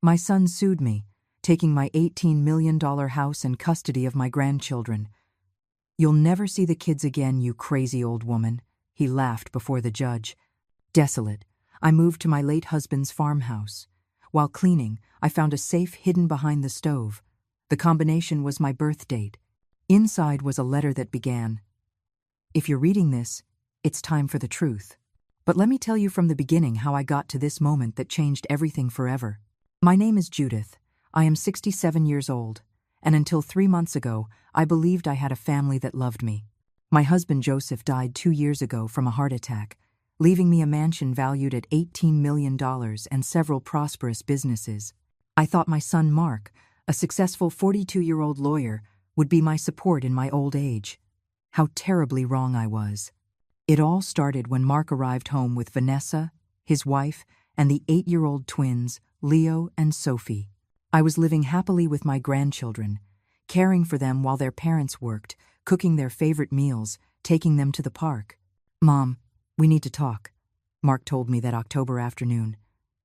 My son sued me, taking my $18 million house and custody of my grandchildren. "You'll never see the kids again, you crazy old woman," he laughed before the judge. Desolate, I moved to my late husband's farmhouse. While cleaning, I found a safe hidden behind the stove. The combination was my birth date. Inside was a letter that began, "If you're reading this, it's time for the truth. But let me tell you from the beginning how I got to this moment that changed everything forever. My name is Judith. I am 67 years old, and until 3 months ago, I believed I had a family that loved me. My husband Joseph died 2 years ago from a heart attack, leaving me a mansion valued at $18 million and several prosperous businesses. I thought my son Mark, a successful 42-year-old lawyer, would be my support in my old age. How terribly wrong I was. It all started when Mark arrived home with Vanessa, his wife, and the 8-year-old twins, Leo and Sophie. I was living happily with my grandchildren, caring for them while their parents worked, cooking their favorite meals, taking them to the park. "Mom, we need to talk," Mark told me that October afternoon,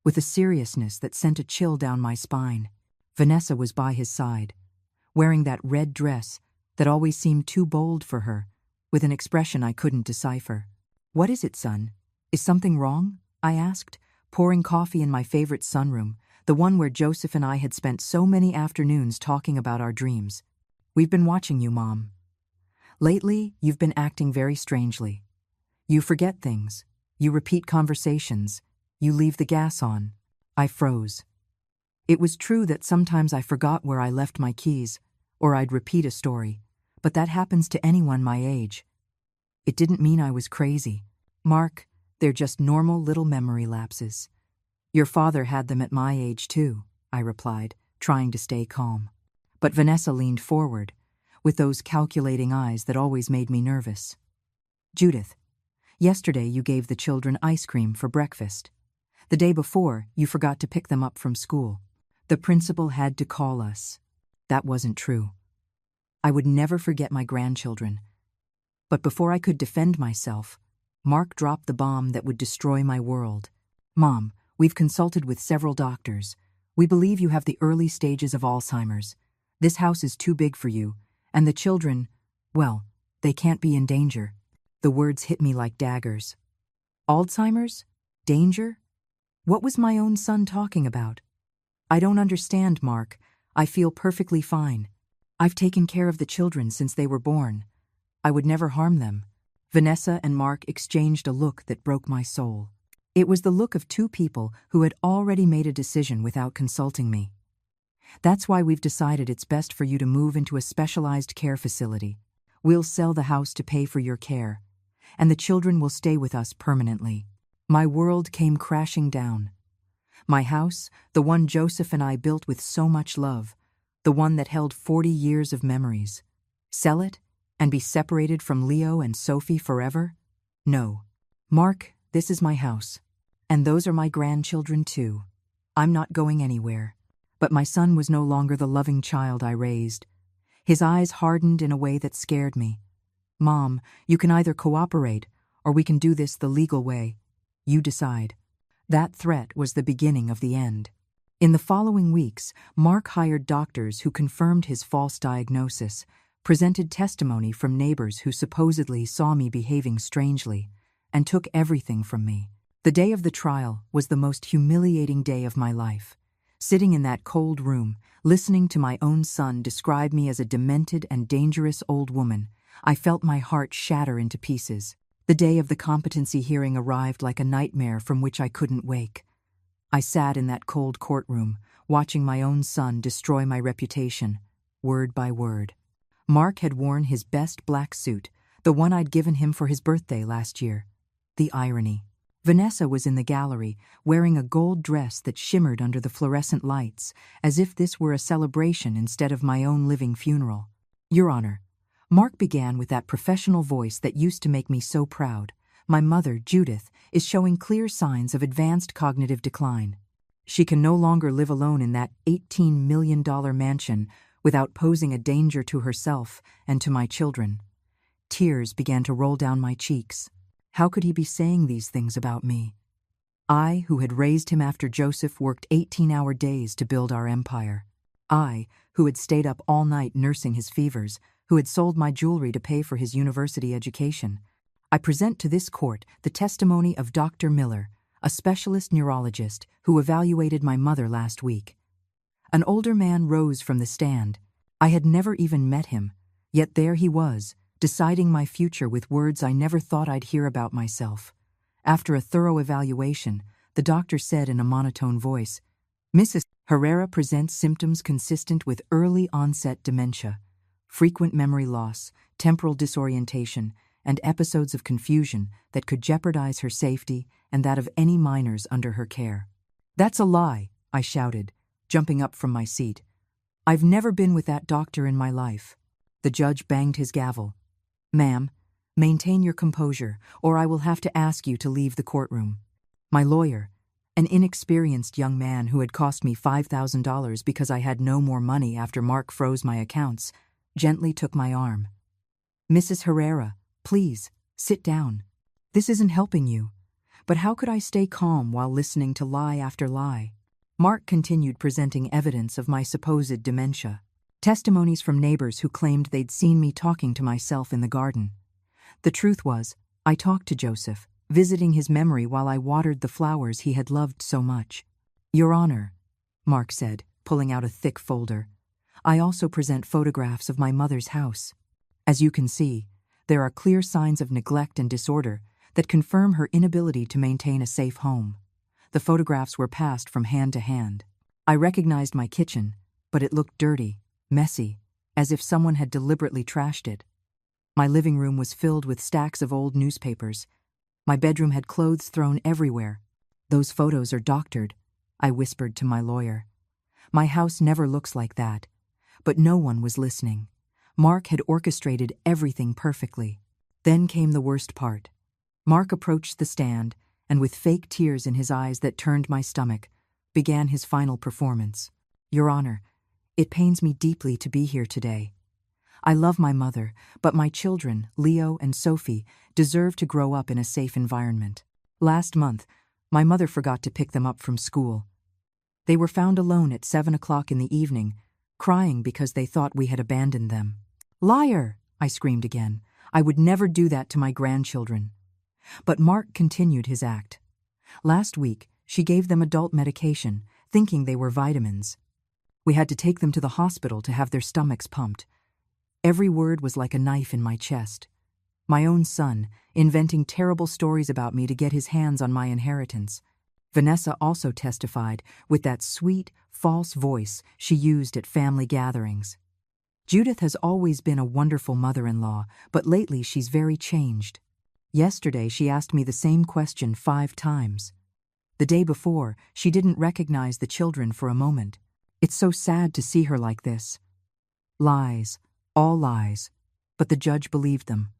with a seriousness that sent a chill down my spine. Vanessa was by his side, wearing that red dress that always seemed too bold for her, with an expression I couldn't decipher. "What is it, son? Is something wrong?" I asked, pouring coffee in my favorite sunroom, the one where Joseph and I had spent so many afternoons talking about our dreams. "We've been watching you, Mom. Lately, you've been acting very strangely. You forget things. You repeat conversations. You leave the gas on." I froze. It was true that sometimes I forgot where I left my keys, or I'd repeat a story, but that happens to anyone my age. It didn't mean I was crazy. "Mark, they're just normal little memory lapses. Your father had them at my age too," I replied, trying to stay calm. But Vanessa leaned forward, with those calculating eyes that always made me nervous. "Judith, yesterday you gave the children ice cream for breakfast. The day before, you forgot to pick them up from school. The principal had to call us." That wasn't true. I would never forget my grandchildren. But before I could defend myself, Mark dropped the bomb that would destroy my world. "Mom, we've consulted with several doctors. We believe you have the early stages of Alzheimer's. This house is too big for you, and the children, well, they can't be in danger." The words hit me like daggers. Alzheimer's? Danger? What was my own son talking about? "I don't understand, Mark. I feel perfectly fine. I've taken care of the children since they were born. I would never harm them." Vanessa and Mark exchanged a look that broke my soul. It was the look of two people who had already made a decision without consulting me. "That's why we've decided it's best for you to move into a specialized care facility. We'll sell the house to pay for your care, and the children will stay with us permanently." My world came crashing down. My house, the one Joseph and I built with so much love, the one that held 40 years of memories. Sell it and be separated from Leo and Sophie forever? No. "Mark, this is my house. And those are my grandchildren too. I'm not going anywhere." But my son was no longer the loving child I raised. His eyes hardened in a way that scared me. "Mom, you can either cooperate, or we can do this the legal way. You decide." That threat was the beginning of the end. In the following weeks, Mark hired doctors who confirmed his false diagnosis, presented testimony from neighbors who supposedly saw me behaving strangely, and took everything from me. The day of the trial was the most humiliating day of my life. Sitting in that cold room, listening to my own son describe me as a demented and dangerous old woman, I felt my heart shatter into pieces. The day of the competency hearing arrived like a nightmare from which I couldn't wake. I sat in that cold courtroom, watching my own son destroy my reputation, word by word. Mark had worn his best black suit, the one I'd given him for his birthday last year. The irony. Vanessa was in the gallery, wearing a gold dress that shimmered under the fluorescent lights, as if this were a celebration instead of my own living funeral. "Your Honor," Mark began with that professional voice that used to make me so proud, "my mother, Judith, is showing clear signs of advanced cognitive decline. She can no longer live alone in that $18 million mansion without posing a danger to herself and to my children." Tears began to roll down my cheeks. How could he be saying these things about me? I, who had raised him after Joseph worked 18-hour days to build our empire. I, who had stayed up all night nursing his fevers, who had sold my jewelry to pay for his university education. I present to this court the testimony of Dr. Miller, a specialist neurologist who evaluated my mother last week. An older man rose from the stand. I had never even met him, yet there he was, deciding my future with words I never thought I'd hear about myself. After a thorough evaluation, the doctor said in a monotone voice, "Mrs. Herrera presents symptoms consistent with early-onset dementia, frequent memory loss, temporal disorientation, and episodes of confusion that could jeopardize her safety and that of any minors under her care." "That's a lie," I shouted, jumping up from my seat. "I've never been with that doctor in my life." The judge banged his gavel. "Ma'am, maintain your composure, or I will have to ask you to leave the courtroom." My lawyer, an inexperienced young man who had cost me $5,000 because I had no more money after Mark froze my accounts, gently took my arm. "Mrs. Herrera, please, sit down. This isn't helping you." But how could I stay calm while listening to lie after lie? Mark continued presenting evidence of my supposed dementia. Testimonies from neighbors who claimed they'd seen me talking to myself in the garden. The truth was, I talked to Joseph, visiting his memory while I watered the flowers he had loved so much. "Your Honor," Mark said, pulling out a thick folder, "I also present photographs of my mother's house. As you can see, there are clear signs of neglect and disorder that confirm her inability to maintain a safe home." The photographs were passed from hand to hand. I recognized my kitchen, but it looked dirty, messy, as if someone had deliberately trashed it. My living room was filled with stacks of old newspapers. My bedroom had clothes thrown everywhere. "Those photos are doctored," I whispered to my lawyer. "My house never looks like that." But no one was listening. Mark had orchestrated everything perfectly. Then came the worst part. Mark approached the stand, and with fake tears in his eyes that turned my stomach, began his final performance. "Your Honor, it pains me deeply to be here today. I love my mother, but my children, Leo and Sophie, deserve to grow up in a safe environment. Last month, my mother forgot to pick them up from school. They were found alone at 7 o'clock in the evening, crying because they thought we had abandoned them." "Liar!" I screamed again. "I would never do that to my grandchildren." But Mark continued his act. "Last week, she gave them adult medication, thinking they were vitamins. We had to take them to the hospital to have their stomachs pumped." Every word was like a knife in my chest. My own son, inventing terrible stories about me to get his hands on my inheritance. Vanessa also testified, with that sweet, false voice she used at family gatherings. Judith has always been a wonderful mother-in-law, but lately she's very changed. Yesterday she asked me the same question 5 times. The day before, she didn't recognize the children for a moment. It's so sad to see her like this. Lies, all lies, but the judge believed them.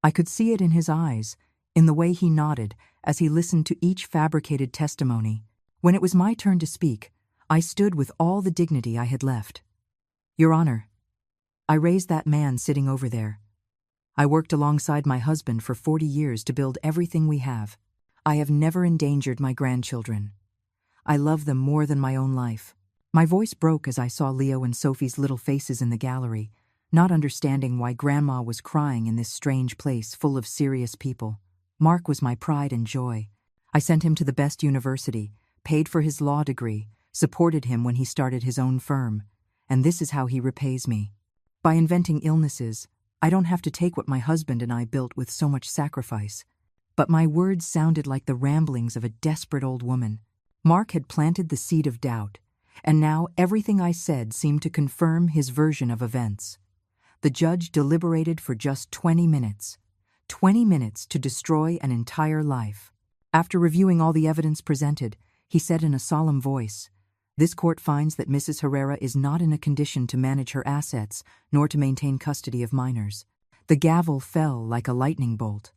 I could see it in his eyes, in the way he nodded as he listened to each fabricated testimony. When it was my turn to speak, I stood with all the dignity I had left. "Your Honor, I raised that man sitting over there. I worked alongside my husband for 40 years to build everything we have. I have never endangered my grandchildren. I love them more than my own life." My voice broke as I saw Leo and Sophie's little faces in the gallery, not understanding why Grandma was crying in this strange place full of serious people. Mark was my pride and joy. I sent him to the best university, paid for his law degree, supported him when he started his own firm, and this is how he repays me. By inventing illnesses, I don't have to take what my husband and I built with so much sacrifice. But my words sounded like the ramblings of a desperate old woman. Mark had planted the seed of doubt, and now everything I said seemed to confirm his version of events. The judge deliberated for just 20 minutes. 20 minutes to destroy an entire life. After reviewing all the evidence presented, he said in a solemn voice, "This court finds that Mrs. Herrera is not in a condition to manage her assets nor to maintain custody of minors." The gavel fell like a lightning bolt.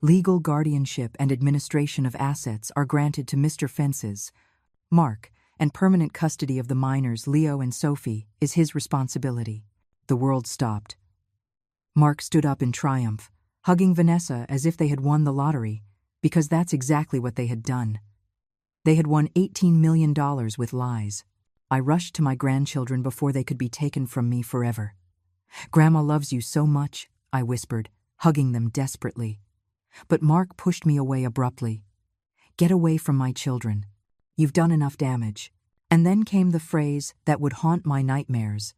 Legal guardianship and administration of assets are granted to Mr. Fences, Mark, and permanent custody of the minors, Leo and Sophie, is his responsibility. The world stopped. Mark stood up in triumph, hugging Vanessa as if they had won the lottery. because that's exactly what they had done. They had won $18 million with lies. I rushed to my grandchildren before they could be taken from me forever. "Grandma loves you so much," I whispered, hugging them desperately. But Mark pushed me away abruptly. "Get away from my children. You've done enough damage." And then came the phrase that would haunt my nightmares.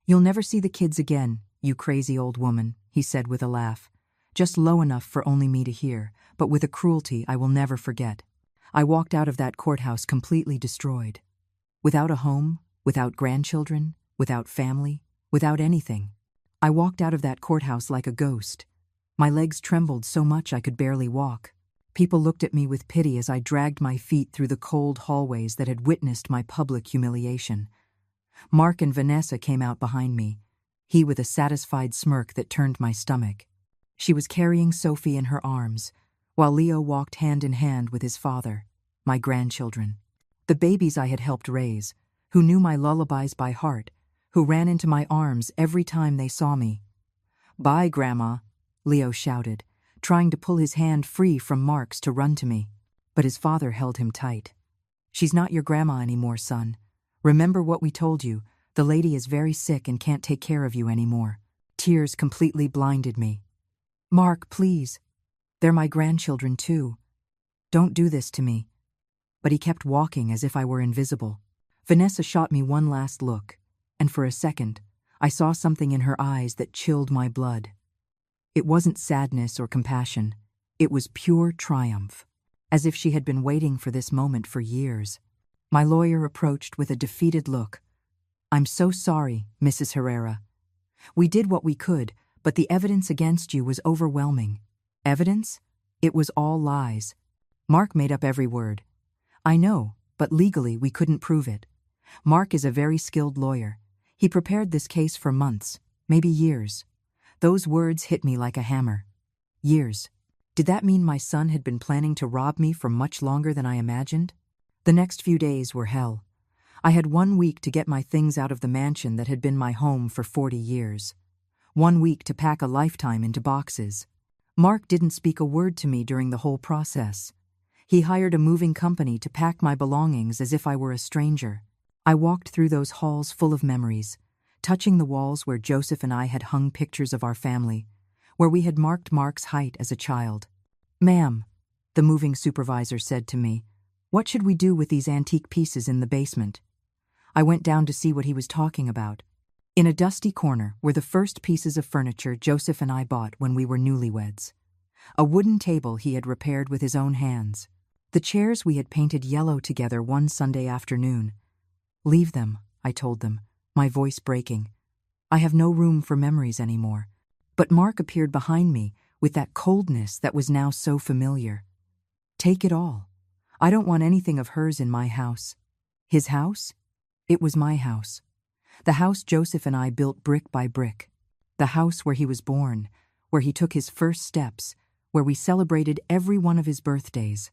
"You'll never see the kids again, you crazy old woman," he said with a laugh, just low enough for only me to hear, but with a cruelty I will never forget. I walked out of that courthouse completely destroyed. Without a home, without grandchildren, without family, without anything. I walked out of that courthouse like a ghost. My legs trembled so much I could barely walk. People looked at me with pity as I dragged my feet through the cold hallways that had witnessed my public humiliation. Mark and Vanessa came out behind me, he with a satisfied smirk that turned my stomach. She was carrying Sophie in her arms, while Leo walked hand in hand with his father, my grandchildren. The babies I had helped raise, who knew my lullabies by heart, who ran into my arms every time they saw me. "Bye, Grandma," Leo shouted, trying to pull his hand free from Mark's to run to me. But his father held him tight. "She's not your grandma anymore, son. Remember what we told you. The lady is very sick and can't take care of you anymore." Tears completely blinded me. "Mark, please. They're my grandchildren too. Don't do this to me." But he kept walking as if I were invisible. Vanessa shot me one last look, and for a second, I saw something in her eyes that chilled my blood. It wasn't sadness or compassion. It was pure triumph, as if she had been waiting for this moment for years. My lawyer approached with a defeated look. "I'm so sorry, Mrs. Herrera. We did what we could, but the evidence against you was overwhelming." "Evidence? It was all lies." Mark made up every word. "I know, but legally we couldn't prove it. Mark is a very skilled lawyer. He prepared this case for months, maybe years." Those words hit me like a hammer. Years. Did that mean my son had been planning to rob me for much longer than I imagined? The next few days were hell. I had 1 week to get my things out of the mansion that had been my home for 40 years. 1 week to pack a lifetime into boxes. Mark didn't speak a word to me during the whole process. He hired a moving company to pack my belongings as if I were a stranger. I walked through those halls full of memories, touching the walls where Joseph and I had hung pictures of our family, where we had marked Mark's height as a child. "Ma'am," the moving supervisor said to me, "what should we do with these antique pieces in the basement?" I went down to see what he was talking about. In a dusty corner were the first pieces of furniture Joseph and I bought when we were newlyweds. A wooden table he had repaired with his own hands. The chairs we had painted yellow together one Sunday afternoon. "Leave them," I told them, my voice breaking. "I have no room for memories anymore." But Mark appeared behind me with that coldness that was now so familiar. "Take it all. I don't want anything of hers in my house." His house? It was my house. The house Joseph and I built brick by brick. The house where he was born, where he took his first steps, where we celebrated every one of his birthdays.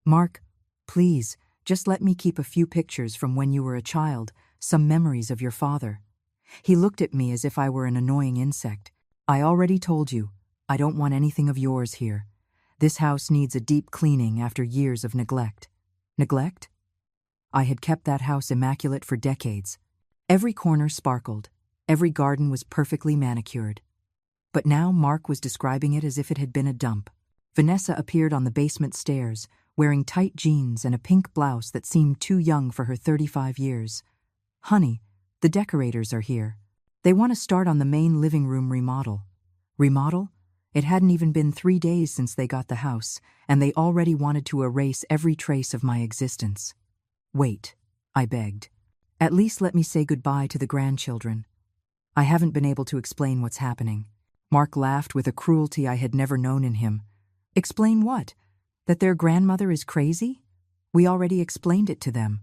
"Mark, please, just let me keep a few pictures from when you were a child, some memories of your father." He looked at me as if I were an annoying insect. "I already told you, I don't want anything of yours here. This house needs a deep cleaning after years of neglect." Neglect? I had kept that house immaculate for decades. Every corner sparkled. Every garden was perfectly manicured. But now Mark was describing it as if it had been a dump. Vanessa appeared on the basement stairs, wearing tight jeans and a pink blouse that seemed too young for her 35 years. "Honey, the decorators are here. They want to start on the main living room remodel." Remodel? It hadn't even been 3 days since they got the house, and they already wanted to erase every trace of my existence. "Wait," I begged. "At least let me say goodbye to the grandchildren. I haven't been able to explain what's happening." Mark laughed with a cruelty I had never known in him. "Explain what? That their grandmother is crazy? We already explained it to them.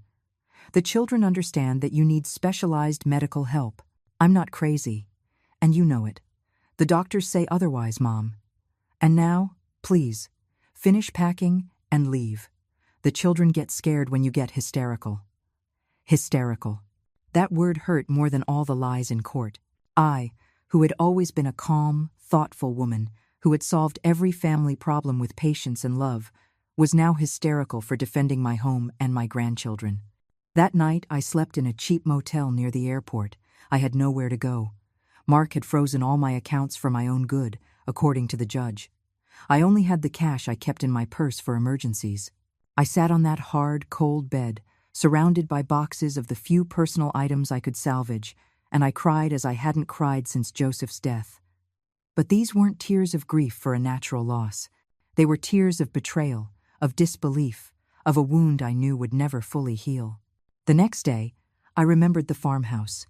The children understand that you need specialized medical help. I'm not crazy, and you know it. The doctors say otherwise, Mom. And now, please, finish packing and leave. The children get scared when you get hysterical." Hysterical. That word hurt more than all the lies in court. I, who had always been a calm, thoughtful woman, who had solved every family problem with patience and love, was now hysterical for defending my home and my grandchildren. That night, I slept in a cheap motel near the airport. I had nowhere to go. Mark had frozen all my accounts for my own good, according to the judge. I only had the cash I kept in my purse for emergencies. I sat on that hard, cold bed, surrounded by boxes of the few personal items I could salvage, and I cried as I hadn't cried since Joseph's death. But these weren't tears of grief for a natural loss. They were tears of betrayal, of disbelief, of a wound I knew would never fully heal. The next day, I remembered the farmhouse.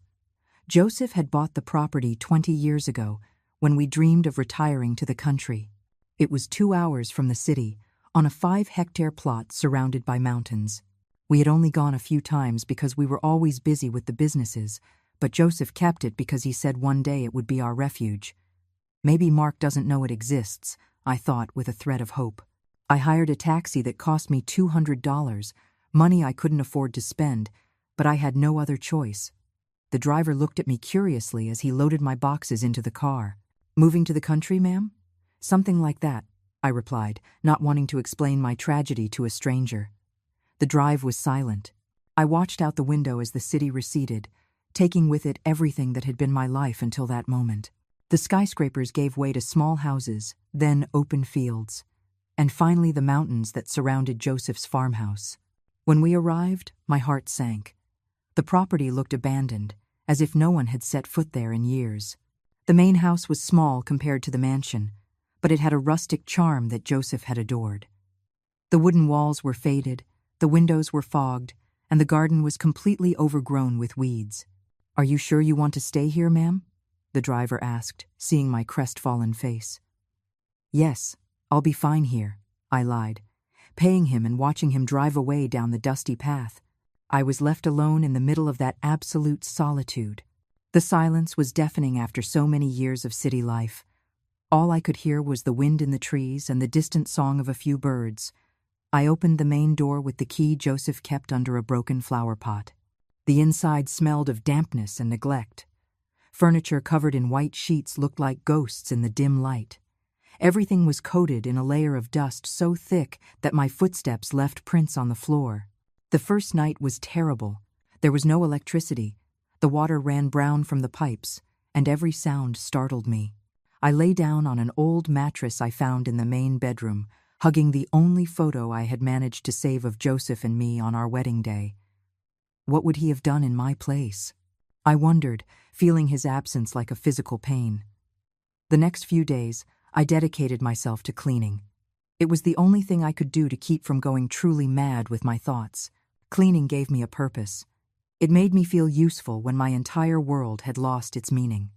Joseph had bought the property 20 years ago when we dreamed of retiring to the country. It was 2 hours from the city, on a 5-hectare plot surrounded by mountains. We had only gone a few times because we were always busy with the businesses, but Joseph kept it because he said one day it would be our refuge. Maybe Mark doesn't know it exists, I thought with a thread of hope. I hired a taxi that cost me $200, money I couldn't afford to spend, but I had no other choice. The driver looked at me curiously as he loaded my boxes into the car. "Moving to the country, ma'am?" "Something like that," I replied, not wanting to explain my tragedy to a stranger. The drive was silent. I watched out the window as the city receded, taking with it everything that had been my life until that moment. The skyscrapers gave way to small houses, then open fields, and finally the mountains that surrounded Joseph's farmhouse. When we arrived, my heart sank. The property looked abandoned, as if no one had set foot there in years. The main house was small compared to the mansion, but it had a rustic charm that Joseph had adored. The wooden walls were faded, the windows were fogged, and the garden was completely overgrown with weeds. "Are you sure you want to stay here, ma'am?" the driver asked, seeing my crestfallen face. "Yes, I'll be fine here," I lied, paying him and watching him drive away down the dusty path. I was left alone in the middle of that absolute solitude. The silence was deafening after so many years of city life. All I could hear was the wind in the trees and the distant song of a few birds. I opened the main door with the key Joseph kept under a broken flower pot. The inside smelled of dampness and neglect. Furniture covered in white sheets looked like ghosts in the dim light. Everything was coated in a layer of dust so thick that my footsteps left prints on the floor. The first night was terrible. There was no electricity. The water ran brown from the pipes, and every sound startled me. I lay down on an old mattress I found in the main bedroom, hugging the only photo I had managed to save of Joseph and me on our wedding day. What would he have done in my place? I wondered, feeling his absence like a physical pain. The next few days, I dedicated myself to cleaning. It was the only thing I could do to keep from going truly mad with my thoughts. Cleaning gave me a purpose. It made me feel useful when my entire world had lost its meaning.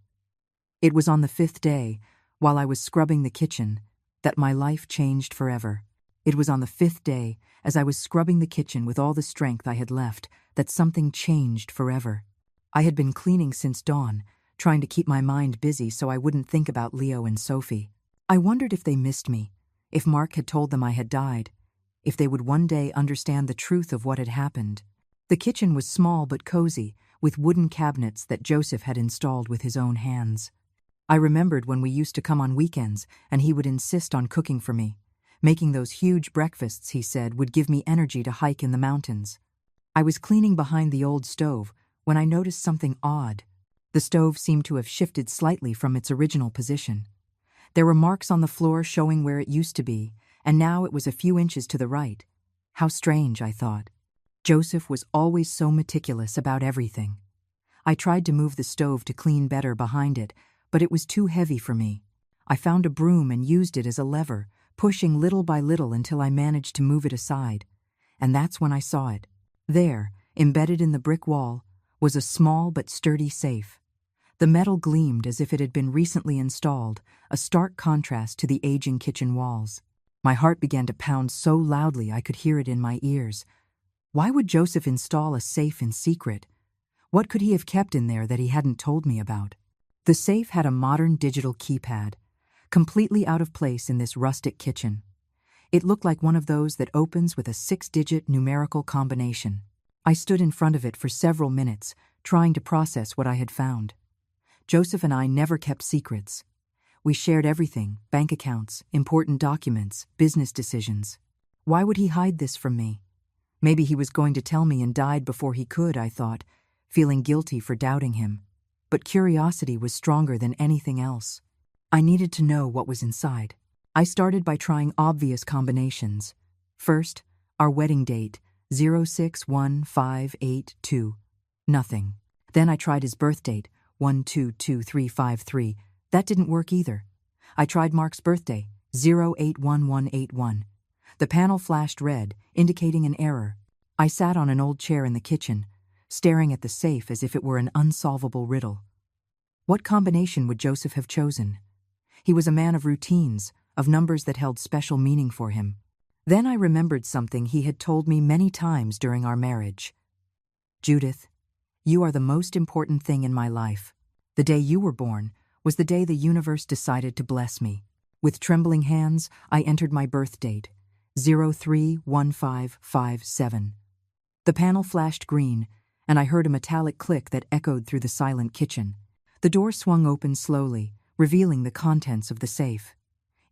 It was on the 5th day, while I was scrubbing the kitchen, that my life changed forever. It was on the 5th day, as I was scrubbing the kitchen with all the strength I had left, that something changed forever. I had been cleaning since dawn, trying to keep my mind busy so I wouldn't think about Leo and Sophie. I wondered if they missed me, if Mark had told them I had died, if they would one day understand the truth of what had happened. The kitchen was small but cozy, with wooden cabinets that Joseph had installed with his own hands. I remembered when we used to come on weekends and he would insist on cooking for me. Making those huge breakfasts, he said, would give me energy to hike in the mountains. I was cleaning behind the old stove when I noticed something odd. The stove seemed to have shifted slightly from its original position. There were marks on the floor showing where it used to be, and now it was a few inches to the right. How strange, I thought. Joseph was always so meticulous about everything. I tried to move the stove to clean better behind it, but it was too heavy for me. I found a broom and used it as a lever, pushing little by little until I managed to move it aside. And that's when I saw it. There, embedded in the brick wall, was a small but sturdy safe. The metal gleamed as if it had been recently installed, a stark contrast to the aging kitchen walls. My heart began to pound so loudly I could hear it in my ears. Why would Joseph install a safe in secret? What could he have kept in there that he hadn't told me about? The safe had a modern digital keypad, completely out of place in this rustic kitchen. It looked like one of those that opens with a 6-digit numerical combination. I stood in front of it for several minutes, trying to process what I had found. Joseph and I never kept secrets. We shared everything: bank accounts, important documents, business decisions. Why would he hide this from me? Maybe he was going to tell me and died before he could, I thought, feeling guilty for doubting him. But curiosity was stronger than anything else. I needed to know what was inside. I started by trying obvious combinations. First, our wedding date, 061582. Nothing. Then I tried his birth date, 122353. That didn't work either. I tried Mark's birthday, 081181. The panel flashed red, indicating an error. I sat on an old chair in the kitchen, staring at the safe as if it were an unsolvable riddle. What combination would Joseph have chosen? He was a man of routines, of numbers that held special meaning for him. Then I remembered something he had told me many times during our marriage. Judith, you are the most important thing in my life. The day you were born was the day the universe decided to bless me. With trembling hands, I entered my birth date, 031557. The panel flashed green, and I heard a metallic click that echoed through the silent kitchen. The door swung open slowly, revealing the contents of the safe.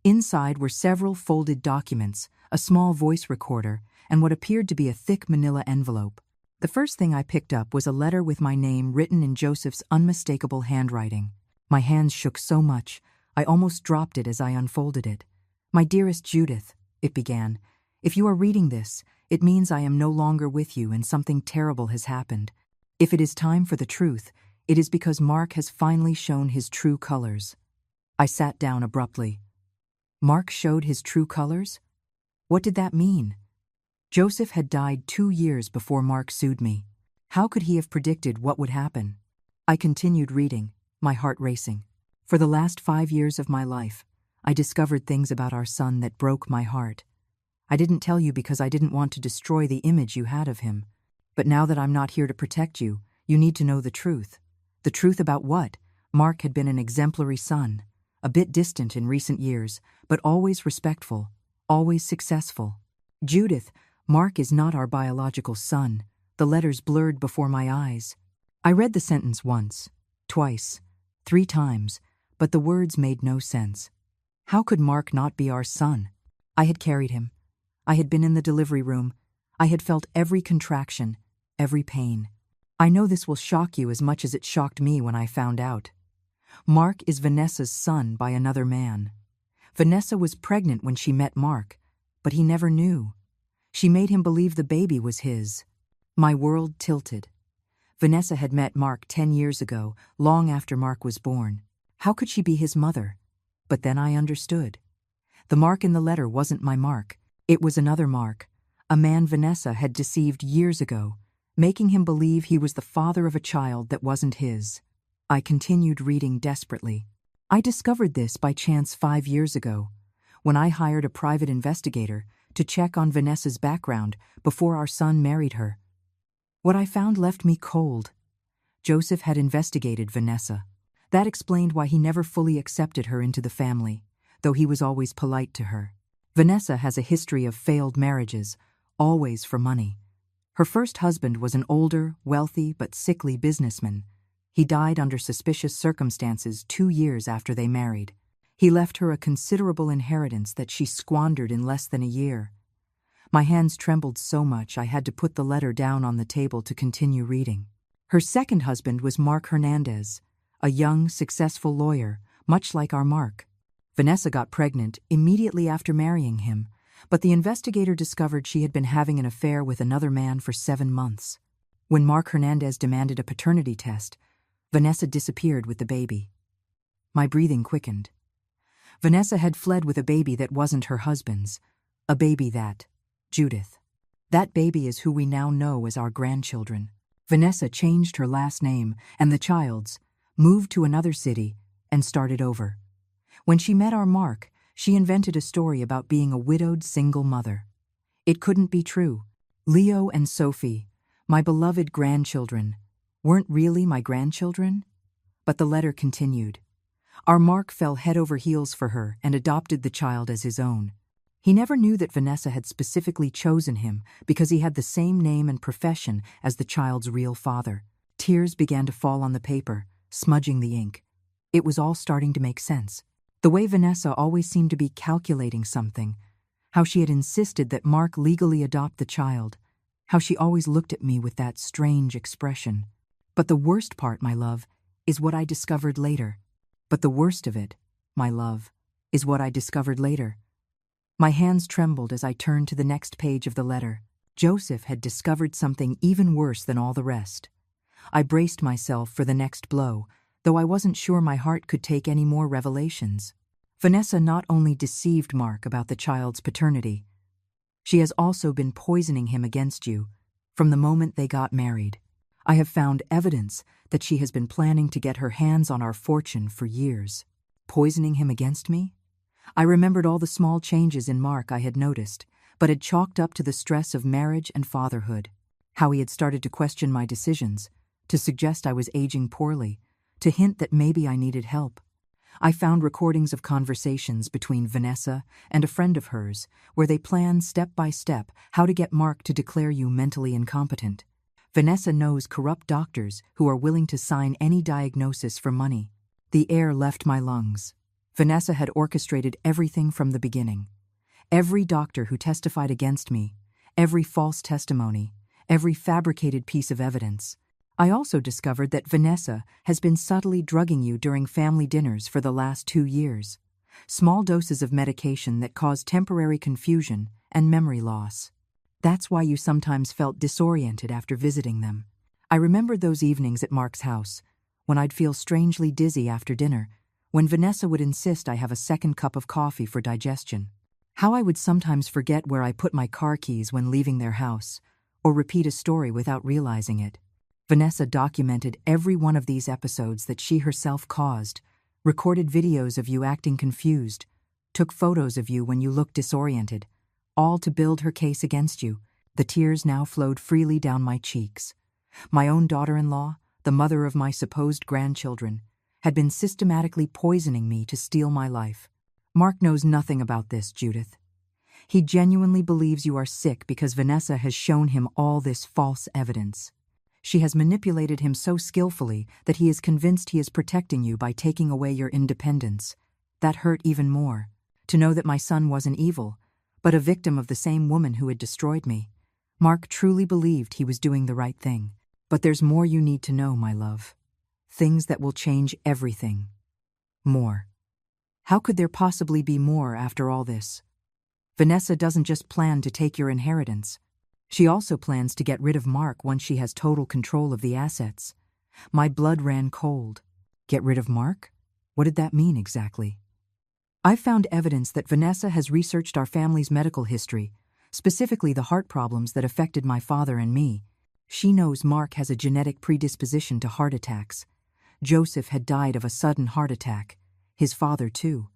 Inside were several folded documents, a small voice recorder, and what appeared to be a thick manila envelope. The first thing I picked up was a letter with my name written in Joseph's unmistakable handwriting. My hands shook so much, I almost dropped it as I unfolded it. "My dearest Judith," it began, "if you are reading this, it means I am no longer with you and something terrible has happened. If it is time for the truth, it is because Mark has finally shown his true colors." I sat down abruptly. Mark showed his true colors? What did that mean? Joseph had died 2 years before Mark sued me. How could he have predicted what would happen? I continued reading, my heart racing. For the last 5 years of my life, I discovered things about our son that broke my heart. I didn't tell you because I didn't want to destroy the image you had of him. But now that I'm not here to protect you, you need to know the truth. The truth about what? Mark had been an exemplary son, a bit distant in recent years, but always respectful, always successful. Judith, Mark is not our biological son. The letters blurred before my eyes. I read the sentence once, twice, 3 times, but the words made no sense. How could Mark not be our son? I had carried him. I had been in the delivery room. I had felt every contraction, every pain. I know this will shock you as much as it shocked me when I found out. Mark is Vanessa's son by another man. Vanessa was pregnant when she met Mark, but he never knew. She made him believe the baby was his. My world tilted. Vanessa had met Mark 10 years ago, long after Mark was born. How could she be his mother? But then I understood. The Mark in the letter wasn't my Mark. It was another Mark, a man Vanessa had deceived years ago, making him believe he was the father of a child that wasn't his. I continued reading desperately. I discovered this by chance 5 years ago, when I hired a private investigator to check on Vanessa's background before our son married her. What I found left me cold. Joseph had investigated Vanessa. That explained why he never fully accepted her into the family, though he was always polite to her. Vanessa has a history of failed marriages, always for money. Her first husband was an older, wealthy, but sickly businessman. He died under suspicious circumstances 2 years after they married. He left her a considerable inheritance that she squandered in less than a year. My hands trembled so much I had to put the letter down on the table to continue reading. Her second husband was Mark Hernandez, a young, successful lawyer, much like our Mark. Vanessa got pregnant immediately after marrying him, but the investigator discovered she had been having an affair with another man for 7 months. When Mark Hernandez demanded a paternity test, Vanessa disappeared with the baby. My breathing quickened. Vanessa had fled with a baby that wasn't her husband's, a baby that, Judith. That baby is who we now know as our grandchildren. Vanessa changed her last name and the child's, moved to another city, and started over. When she met our Mark, she invented a story about being a widowed single mother. It couldn't be true. Leo and Sophie, my beloved grandchildren, weren't really my grandchildren? But the letter continued. Our Mark fell head over heels for her and adopted the child as his own. He never knew that Vanessa had specifically chosen him because he had the same name and profession as the child's real father. Tears began to fall on the paper, smudging the ink. It was all starting to make sense. The way Vanessa always seemed to be calculating something, how she had insisted that Mark legally adopt the child, how she always looked at me with that strange expression. But the worst part, my love, is what I discovered later. But the worst of it, my love, is what I discovered later. My hands trembled as I turned to the next page of the letter. Joseph had discovered something even worse than all the rest. I braced myself for the next blow, though I wasn't sure my heart could take any more revelations. Vanessa not only deceived Mark about the child's paternity, she has also been poisoning him against you from the moment they got married. I have found evidence that she has been planning to get her hands on our fortune for years. Poisoning him against me? I remembered all the small changes in Mark I had noticed, but had chalked up to the stress of marriage and fatherhood. How he had started to question my decisions, to suggest I was aging poorly, to hint that maybe I needed help. I found recordings of conversations between Vanessa and a friend of hers where they planned step by step how to get Mark to declare you mentally incompetent. Vanessa knows corrupt doctors who are willing to sign any diagnosis for money. The air left my lungs. Vanessa had orchestrated everything from the beginning. Every doctor who testified against me, every false testimony, every fabricated piece of evidence. I also discovered that Vanessa has been subtly drugging you during family dinners for the last 2 years. Small doses of medication that cause temporary confusion and memory loss. That's why you sometimes felt disoriented after visiting them. I remembered those evenings at Mark's house, when I'd feel strangely dizzy after dinner, when Vanessa would insist I have a second cup of coffee for digestion. How I would sometimes forget where I put my car keys when leaving their house, or repeat a story without realizing it. Vanessa documented every one of these episodes that she herself caused, recorded videos of you acting confused, took photos of you when you looked disoriented, all to build her case against you. The tears now flowed freely down my cheeks. My own daughter-in-law, the mother of my supposed grandchildren, had been systematically poisoning me to steal my life. Mark knows nothing about this, Judith. He genuinely believes you are sick because Vanessa has shown him all this false evidence. She has manipulated him so skillfully that he is convinced he is protecting you by taking away your independence. That hurt even more, to know that my son wasn't evil, but a victim of the same woman who had destroyed me. Mark truly believed he was doing the right thing. But there's more you need to know, my love. Things that will change everything. More. How could there possibly be more after all this? Vanessa doesn't just plan to take your inheritance. She also plans to get rid of Mark once she has total control of the assets. My blood ran cold. Get rid of Mark? What did that mean exactly? I've found evidence that Vanessa has researched our family's medical history, specifically the heart problems that affected my father and me. She knows Mark has a genetic predisposition to heart attacks. Joseph had died of a sudden heart attack. His father, too.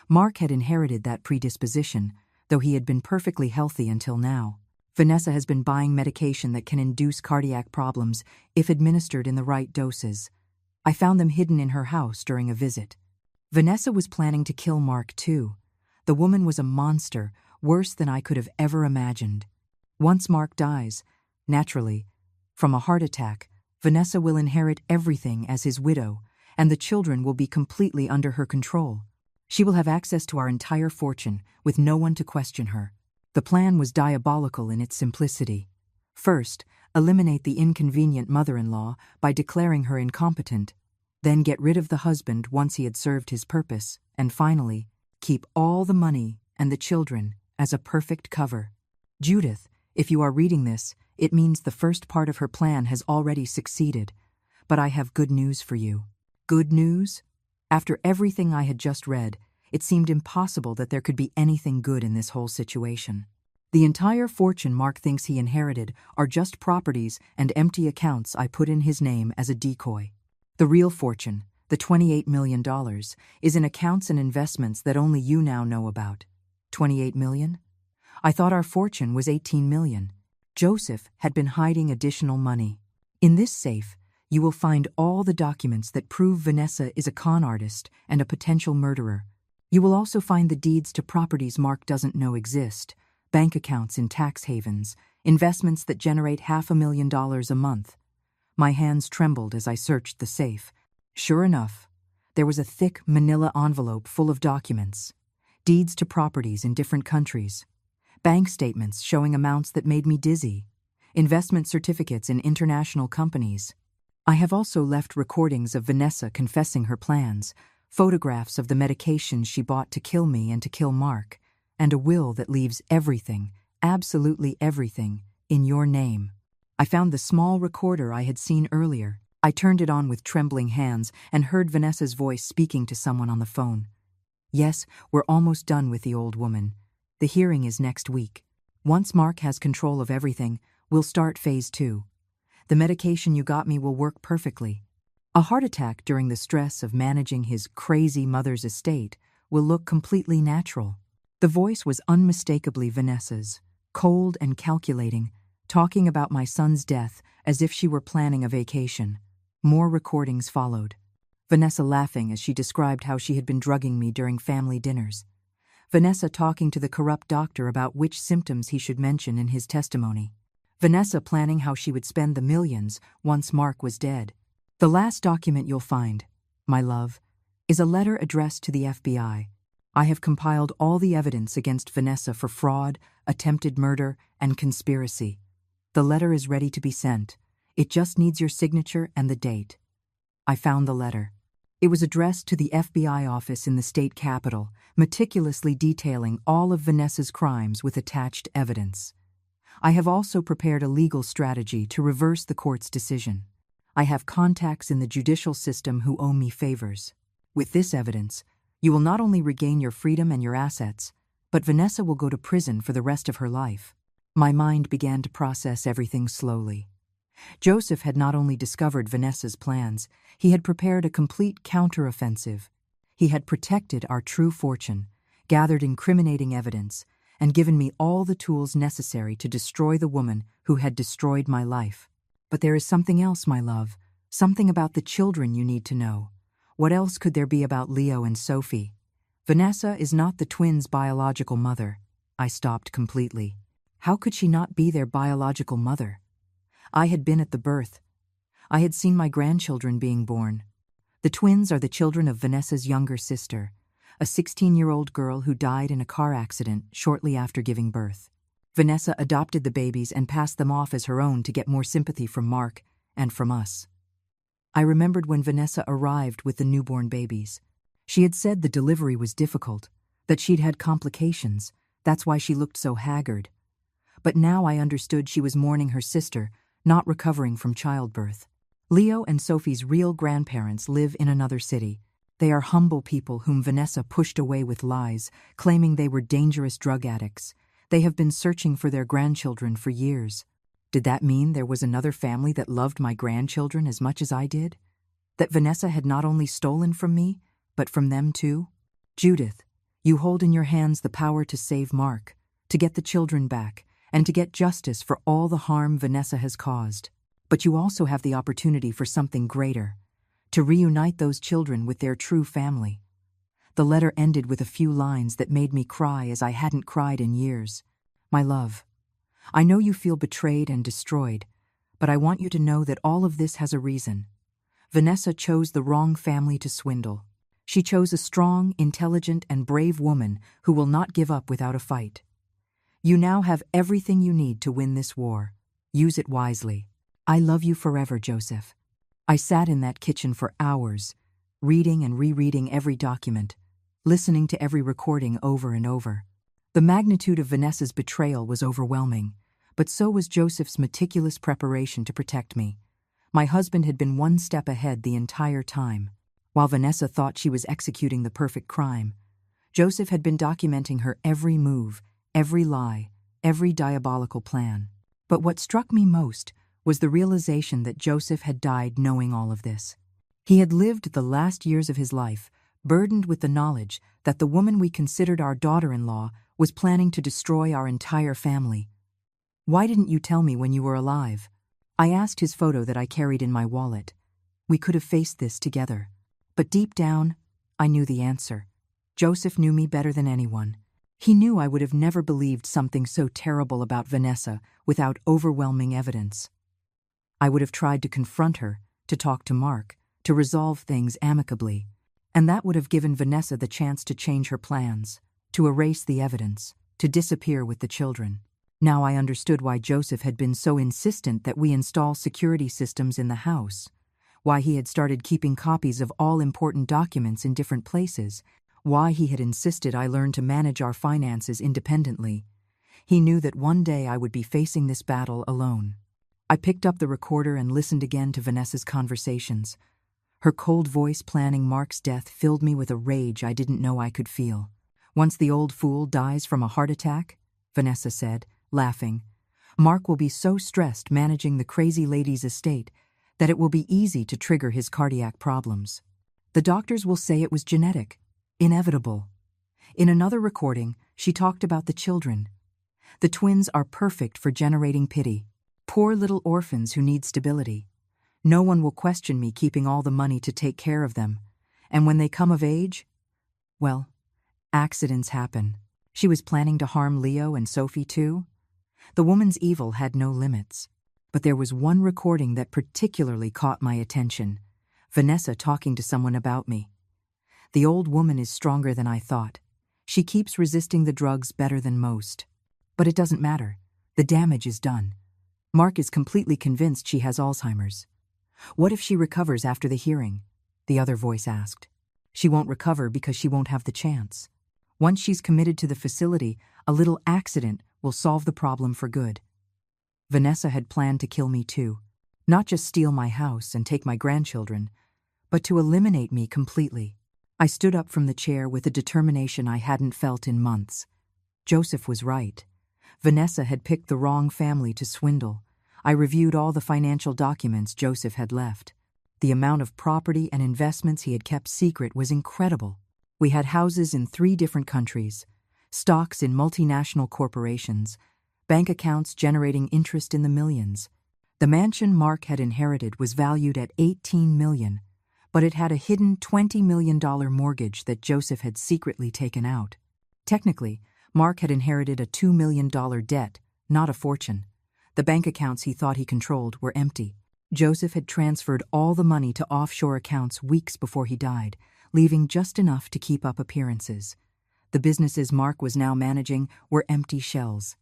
Mark had inherited that predisposition, though he had been perfectly healthy until now. Vanessa has been buying medication that can induce cardiac problems if administered in the right doses. I found them hidden in her house during a visit. Vanessa was planning to kill Mark, too. The woman was a monster, worse than I could have ever imagined. Once Mark dies, naturally, from a heart attack, Vanessa will inherit everything as his widow, and the children will be completely under her control. She will have access to our entire fortune, with no one to question her. The plan was diabolical in its simplicity. First, eliminate the inconvenient mother-in-law by declaring her incompetent, then get rid of the husband once he had served his purpose, and finally, keep all the money and the children as a perfect cover. Judith, if you are reading this, it means the first part of her plan has already succeeded. But I have good news for you. Good news? After everything I had just read, it seemed impossible that there could be anything good in this whole situation. The entire fortune Mark thinks he inherited are just properties and empty accounts I put in his name as a decoy. The real fortune, the $28 million, is in accounts and investments that only you now know about. 28 million? I thought our fortune was 18 million. Joseph had been hiding additional money. In this safe, you will find all the documents that prove Vanessa is a con artist and a potential murderer. You will also find the deeds to properties Mark doesn't know exist, bank accounts in tax havens, investments that generate $500,000 a month. My hands trembled as I searched the safe. Sure enough, there was a thick manila envelope full of documents, deeds to properties in different countries, bank statements showing amounts that made me dizzy, investment certificates in international companies. I have also left recordings of Vanessa confessing her plans, photographs of the medications she bought to kill me and to kill Mark, and a will that leaves everything, absolutely everything, in your name. I found the small recorder I had seen earlier. I turned it on with trembling hands and heard Vanessa's voice speaking to someone on the phone. Yes, we're almost done with the old woman. The hearing is next week. Once Mark has control of everything, we'll start phase 2. The medication you got me will work perfectly. A heart attack during the stress of managing his crazy mother's estate will look completely natural. The voice was unmistakably Vanessa's, cold and calculating, talking about my son's death as if she were planning a vacation. More recordings followed. Vanessa laughing as she described how she had been drugging me during family dinners. Vanessa talking to the corrupt doctor about which symptoms he should mention in his testimony. Vanessa planning how she would spend the millions once Mark was dead. The last document you'll find, my love, is a letter addressed to the FBI. I have compiled all the evidence against Vanessa for fraud, attempted murder, and conspiracy. The letter is ready to be sent. It just needs your signature and the date. I found the letter. It was addressed to the FBI office in the state capitol, meticulously detailing all of Vanessa's crimes with attached evidence. I have also prepared a legal strategy to reverse the court's decision. I have contacts in the judicial system who owe me favors. With this evidence, you will not only regain your freedom and your assets, but Vanessa will go to prison for the rest of her life. My mind began to process everything slowly. Joseph had not only discovered Vanessa's plans, he had prepared a complete counteroffensive. He had protected our true fortune, gathered incriminating evidence, and given me all the tools necessary to destroy the woman who had destroyed my life. But there is something else, my love, something about the children you need to know. What else could there be about Leo and Sophie? Vanessa is not the twins' biological mother. I stopped completely. How could she not be their biological mother? I had been at the birth. I had seen my grandchildren being born. The twins are the children of Vanessa's younger sister, a 16-year-old girl who died in a car accident shortly after giving birth. Vanessa adopted the babies and passed them off as her own to get more sympathy from Mark and from us. I remembered when Vanessa arrived with the newborn babies. She had said the delivery was difficult, that she'd had complications, that's why she looked so haggard. But now I understood she was mourning her sister, not recovering from childbirth. Leo and Sophie's real grandparents live in another city. They are humble people whom Vanessa pushed away with lies, claiming they were dangerous drug addicts. They have been searching for their grandchildren for years. Did that mean there was another family that loved my grandchildren as much as I did? That Vanessa had not only stolen from me, but from them too? Judith, you hold in your hands the power to save Mark, to get the children back, and to get justice for all the harm Vanessa has caused. But you also have the opportunity for something greater, to reunite those children with their true family. The letter ended with a few lines that made me cry as I hadn't cried in years. My love, I know you feel betrayed and destroyed, but I want you to know that all of this has a reason. Vanessa chose the wrong family to swindle. She chose a strong, intelligent, and brave woman who will not give up without a fight. You now have everything you need to win this war. Use it wisely. I love you forever, Joseph. I sat in that kitchen for hours, reading and rereading every document, listening to every recording over and over. The magnitude of Vanessa's betrayal was overwhelming, but so was Joseph's meticulous preparation to protect me. My husband had been one step ahead the entire time. While Vanessa thought she was executing the perfect crime, Joseph had been documenting her every move, every lie, every diabolical plan. But what struck me most was the realization that Joseph had died knowing all of this. He had lived the last years of his life burdened with the knowledge that the woman we considered our daughter-in-law was planning to destroy our entire family. Why didn't you tell me when you were alive? I asked his photo that I carried in my wallet. We could have faced this together. But deep down, I knew the answer. Joseph knew me better than anyone. He knew I would have never believed something so terrible about Vanessa without overwhelming evidence. I would have tried to confront her, to talk to Mark, to resolve things amicably, and that would have given Vanessa the chance to change her plans, to erase the evidence. to disappear with the children. Now I understood why Joseph had been so insistent that we install security systems in the house, why he had started keeping copies of all important documents in different places, why he had insisted I learn to manage our finances independently. He knew that one day I would be facing this battle alone. I picked up the recorder and listened again to Vanessa's conversations. Her cold voice planning Mark's death filled me with a rage I didn't know I could feel. "Once the old fool dies from a heart attack," Vanessa said, laughing, "Mark will be so stressed managing the crazy lady's estate that it will be easy to trigger his cardiac problems. The doctors will say it was genetic, inevitable." In another recording, she talked about the children. "The twins are perfect for generating pity. Poor little orphans who need stability. No one will question me keeping all the money to take care of them. And when they come of age, well, accidents happen." She was planning to harm Leo and Sophie too? The woman's evil had no limits. But there was one recording that particularly caught my attention. Vanessa talking to someone about me. "The old woman is stronger than I thought. She keeps resisting the drugs better than most. But it doesn't matter. The damage is done. Mark is completely convinced she has Alzheimer's." "What if she recovers after the hearing?" the other voice asked. "She won't recover because she won't have the chance. Once she's committed to the facility, a little accident will solve the problem for good." Vanessa had planned to kill me too. Not just steal my house and take my grandchildren, but to eliminate me completely. I stood up from the chair with a determination I hadn't felt in months. Joseph was right. Vanessa had picked the wrong family to swindle. I reviewed all the financial documents Joseph had left. The amount of property and investments he had kept secret was incredible. We had houses in 3 different countries, stocks in multinational corporations, bank accounts generating interest in the millions. The mansion Mark had inherited was valued at $18 million, but it had a hidden $20 million mortgage that Joseph had secretly taken out. Technically, Mark had inherited a $2 million debt, not a fortune. The bank accounts he thought he controlled were empty. Joseph had transferred all the money to offshore accounts weeks before he died, leaving just enough to keep up appearances. The businesses Mark was now managing were empty shells.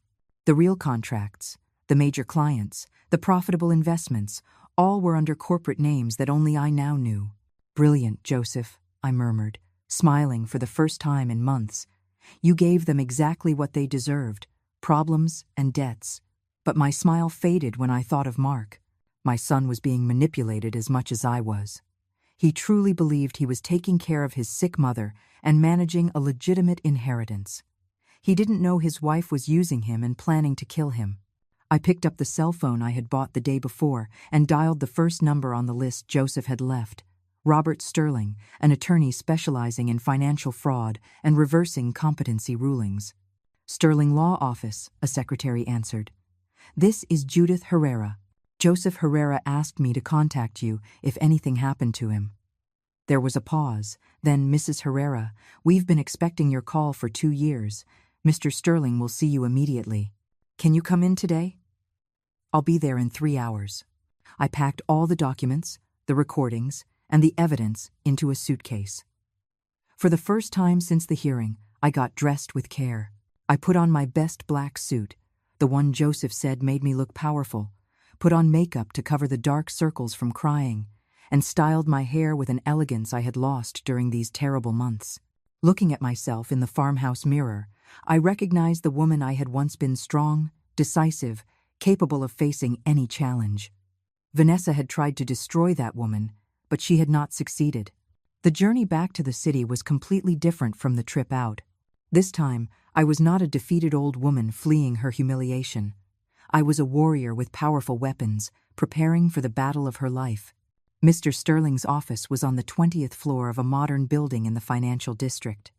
The real contracts, the major clients, the profitable investments, all were under corporate names that only I now knew. "Brilliant, Joseph," I murmured, smiling for the first time in months. "You gave them exactly what they deserved, problems and debts." But my smile faded when I thought of Mark. My son was being manipulated as much as I was. He truly believed he was taking care of his sick mother and managing a legitimate inheritance. He didn't know his wife was using him and planning to kill him. I picked up the cell phone I had bought the day before and dialed the first number on the list Joseph had left. Robert Sterling, an attorney specializing in financial fraud and reversing competency rulings. "Sterling Law Office," a secretary answered. "This is Judith Herrera. Joseph Herrera asked me to contact you if anything happened to him." There was a pause. Then, "Mrs. Herrera, we've been expecting your call for 2 years. Mr. Sterling will see you immediately. Can you come in today?" "I'll be there in 3 hours." I packed all the documents, the recordings, and the evidence into a suitcase. For the first time since the hearing, I got dressed with care. I put on my best black suit, the one Joseph said made me look powerful, put on makeup to cover the dark circles from crying, and styled my hair with an elegance I had lost during these terrible months. Looking at myself in the farmhouse mirror, I recognized the woman I had once been: strong, decisive, capable of facing any challenge. Vanessa had tried to destroy that woman, but she had not succeeded. The journey back to the city was completely different from the trip out. This time, I was not a defeated old woman fleeing her humiliation. I was a warrior with powerful weapons, preparing for the battle of her life. Mr. Sterling's office was on the 20th floor of a modern building in the financial district.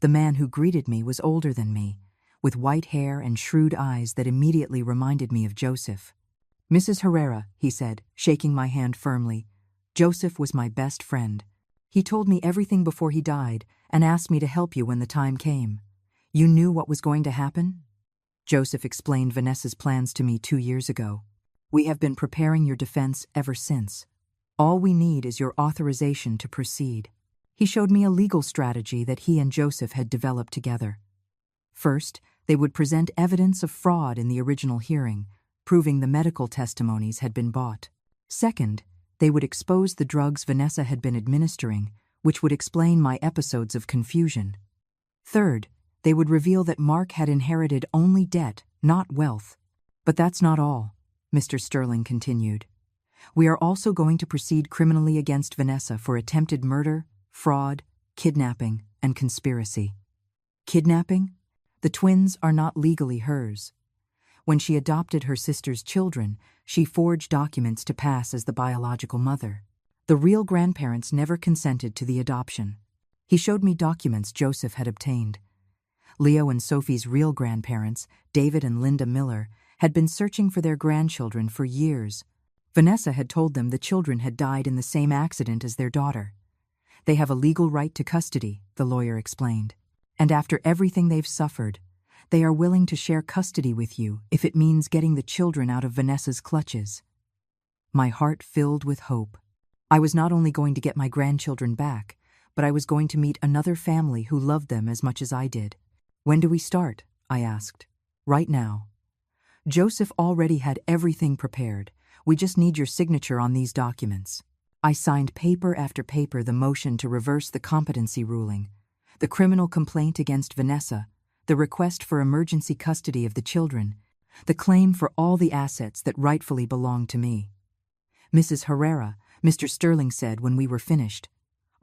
The man who greeted me was older than me, with white hair and shrewd eyes that immediately reminded me of Joseph. "Mrs. Herrera," he said, shaking my hand firmly. "Joseph was my best friend. He told me everything before he died and asked me to help you when the time came. You knew what was going to happen?" Joseph explained Vanessa's plans to me 2 years ago. "We have been preparing your defense ever since. All we need is your authorization to proceed." He showed me a legal strategy that he and Joseph had developed together. First, They would present evidence of fraud in the original hearing, proving the medical testimonies had been bought. Second, they would expose the drugs Vanessa had been administering, which would explain my episodes of confusion. Third, they would reveal that Mark had inherited only debt, not wealth. But that's not all, Mr. Sterling continued. We are also going to proceed criminally against Vanessa for attempted murder, fraud, kidnapping, and conspiracy. Kidnapping? The twins are not legally hers. When she adopted her sister's children, she forged documents to pass as the biological mother. The real grandparents never consented to the adoption. He showed me documents Joseph had obtained. Leo and Sophie's real grandparents, David and Linda Miller, had been searching for their grandchildren for years. Vanessa had told them the children had died in the same accident as their daughter. They have a legal right to custody, the lawyer explained. And after everything they've suffered, they are willing to share custody with you if it means getting the children out of Vanessa's clutches. My heart filled with hope. I was not only going to get my grandchildren back, but I was going to meet another family who loved them as much as I did. When do we start? I asked. Right now. Joseph already had everything prepared. We just need your signature on these documents. I signed paper after paper the motion to reverse the competency ruling, the criminal complaint against Vanessa, the request for emergency custody of the children, the claim for all the assets that rightfully belonged to me. Mrs. Herrera, Mr. Sterling said when we were finished,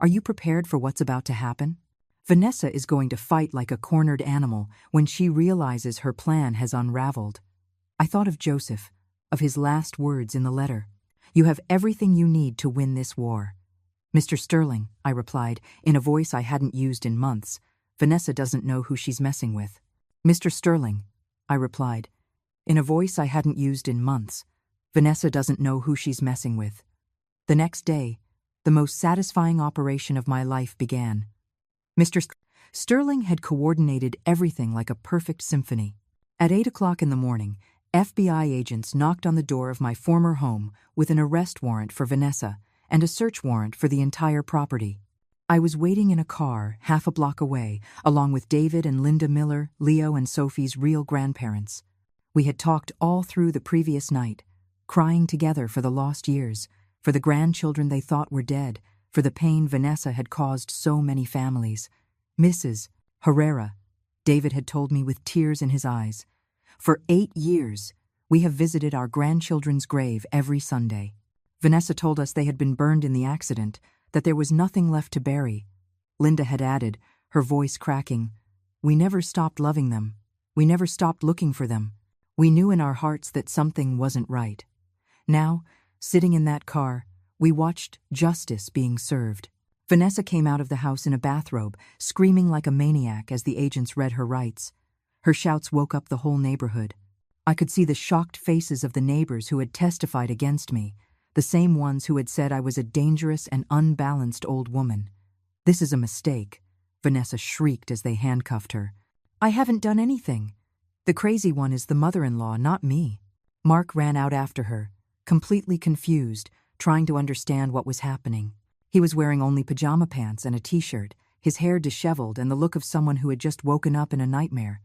"Are you prepared for what's about to happen? Vanessa is going to fight like a cornered animal when she realizes her plan has unraveled." I thought of Joseph, of his last words in the letter. "You have everything you need to win this war." "Mr. Sterling," I replied, in a voice I hadn't used in months, "Vanessa doesn't know who she's messing with." "Mr. Sterling," I replied, in a voice I hadn't used in months, "Vanessa doesn't know who she's messing with." The next day, the most satisfying operation of my life began. Mr. Sterling had coordinated everything like a perfect symphony. At 8 o'clock in the morning, FBI agents knocked on the door of my former home with an arrest warrant for Vanessa and a search warrant for the entire property. I was waiting in a car half a block away, along with David and Linda Miller, Leo and Sophie's real grandparents. We had talked all through the previous night, crying together for the lost years, for the grandchildren they thought were dead, for the pain Vanessa had caused so many families. "Mrs. Herrera," David had told me with tears in his eyes, "for 8 years, we have visited our grandchildren's grave every Sunday. Vanessa told us they had been burned in the accident, that there was nothing left to bury." Linda had added, her voice cracking, "We never stopped loving them. We never stopped looking for them. We knew in our hearts that something wasn't right." Now, sitting in that car, we watched justice being served. Vanessa came out of the house in a bathrobe, screaming like a maniac as the agents read her rights. Her shouts woke up the whole neighborhood. I could see the shocked faces of the neighbors who had testified against me, the same ones who had said I was a dangerous and unbalanced old woman. "This is a mistake," Vanessa shrieked as they handcuffed her. "I haven't done anything. The crazy one is the mother-in-law, not me." Mark ran out after her, completely confused, trying to understand what was happening. He was wearing only pajama pants and a t-shirt, his hair disheveled and the look of someone who had just woken up in a nightmare.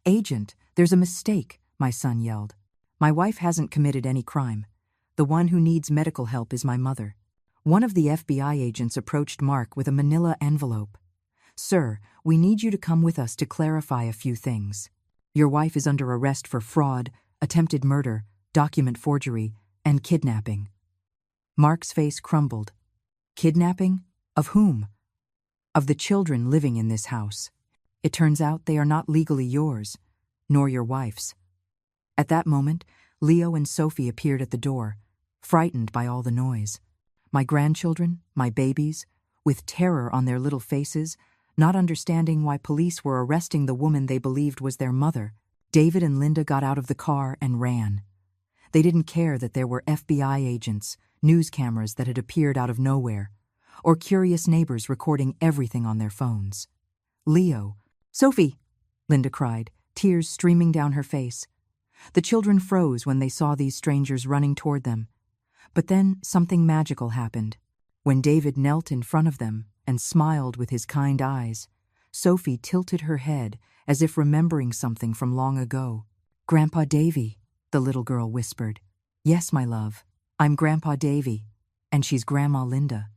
"Agent, there's a mistake," my son yelled. "My wife hasn't committed any crime. The one who needs medical help is my mother." One of the FBI agents approached Mark with a manila envelope. "Sir, we need you to come with us to clarify a few things. Your wife is under arrest for fraud, attempted murder, document forgery, and kidnapping." Mark's face crumbled. "Kidnapping? Of whom?" "Of the children living in this house. It turns out they are not legally yours, nor your wife's." At that moment, Leo and Sophie appeared at the door, frightened by all the noise. My grandchildren, my babies, with terror on their little faces, not understanding why police were arresting the woman they believed was their mother. David and Linda got out of the car and ran. They didn't care that there were FBI agents, news cameras that had appeared out of nowhere, or curious neighbors recording everything on their phones. "Leo, Sophie!" Linda cried, tears streaming down her face. The children froze when they saw these strangers running toward them. But then something magical happened. When David knelt in front of them and smiled with his kind eyes, Sophie tilted her head as if remembering something from long ago. "Grandpa Davy," the little girl whispered. "Yes, my love. I'm Grandpa Davy, and she's Grandma Linda.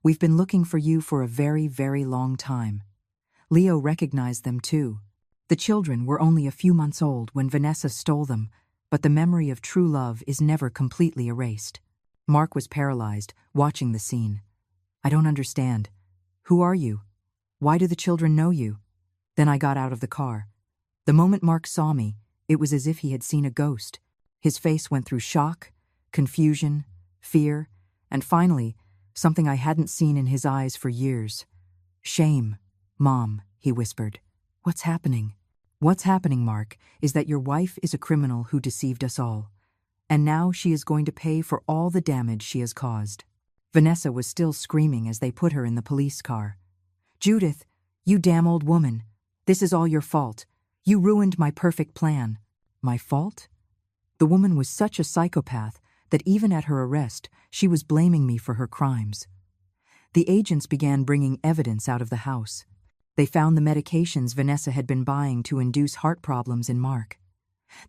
We've been looking for you for a very, very long time." Leo recognized them too. The children were only a few months old when Vanessa stole them, but the memory of true love is never completely erased. Mark was paralyzed, watching the scene. "I don't understand. Who are you? Why do the children know you?" Then I got out of the car. The moment Mark saw me, it was as if he had seen a ghost. His face went through shock, confusion, fear, and finally, something I hadn't seen in his eyes for years. "Shame, Mom," he whispered. "What's happening?" "What's happening, Mark, is that your wife is a criminal who deceived us all. And now she is going to pay for all the damage she has caused." Vanessa was still screaming as they put her in the police car. "Judith, you damn old woman. This is all your fault. You ruined my perfect plan." "My fault?" The woman was such a psychopath that even at her arrest, she was blaming me for her crimes. The agents began bringing evidence out of the house. They found the medications Vanessa had been buying to induce heart problems in Mark.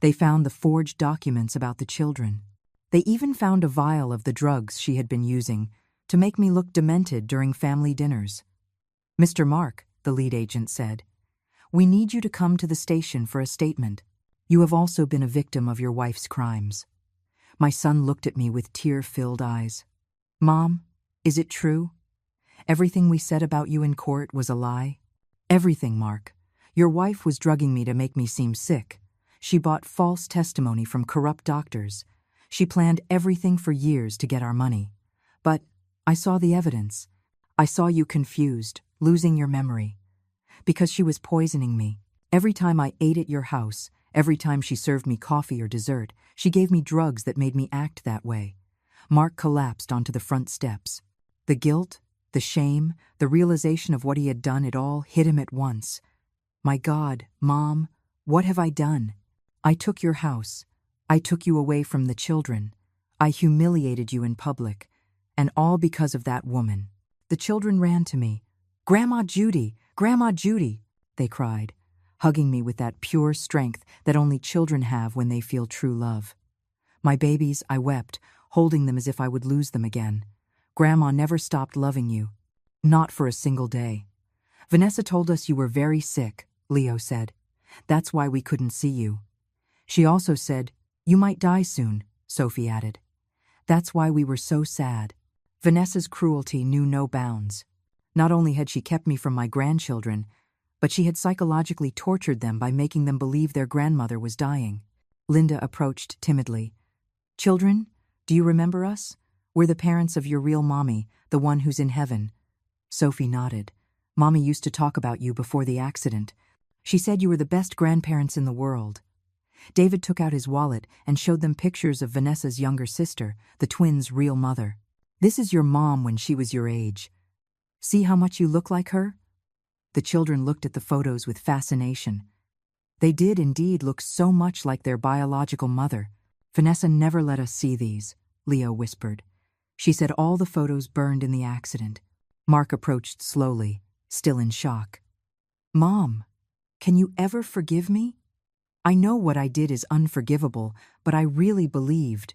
They found the forged documents about the children. They even found a vial of the drugs she had been using to make me look demented during family dinners. "Mr. Mark," the lead agent said, "we need you to come to the station for a statement. You have also been a victim of your wife's crimes." My son looked at me with tear-filled eyes. "Mom, is it true? Everything we said about you in court was a lie?" "Everything, Mark. Your wife was drugging me to make me seem sick. She bought false testimony from corrupt doctors. She planned everything for years to get our money. But I saw the evidence. I saw you confused, losing your memory. Because she was poisoning me. Every time I ate at your house, every time she served me coffee or dessert, she gave me drugs that made me act that way." Mark collapsed onto the front steps. The guilt, the shame, the realization of what he had done, it all hit him at once. "My God, Mom, what have I done? I took your house. I took you away from the children. I humiliated you in public. And all because of that woman." The children ran to me. "Grandma Judy! Grandma Judy!" they cried, hugging me with that pure strength that only children have when they feel true love. "My babies," I wept, holding them as if I would lose them again. "Grandma never stopped loving you. Not for a single day." "Vanessa told us you were very sick," Leo said. "That's why we couldn't see you." "She also said, you might die soon," Sophie added. "That's why we were so sad." Vanessa's cruelty knew no bounds. Not only had she kept me from my grandchildren, but she had psychologically tortured them by making them believe their grandmother was dying. Linda approached timidly. "Children, do you remember us? We're the parents of your real mommy, the one who's in heaven." Sophie nodded. "Mommy used to talk about you before the accident. She said you were the best grandparents in the world." David took out his wallet and showed them pictures of Vanessa's younger sister, the twins' real mother. "This is your mom when she was your age. See how much you look like her?" The children looked at the photos with fascination. They did indeed look so much like their biological mother. "Vanessa never let us see these," Leo whispered. "She said all the photos burned in the accident." Mark approached slowly, still in shock. "Mom, can you ever forgive me? I know what I did is unforgivable, but I really believed."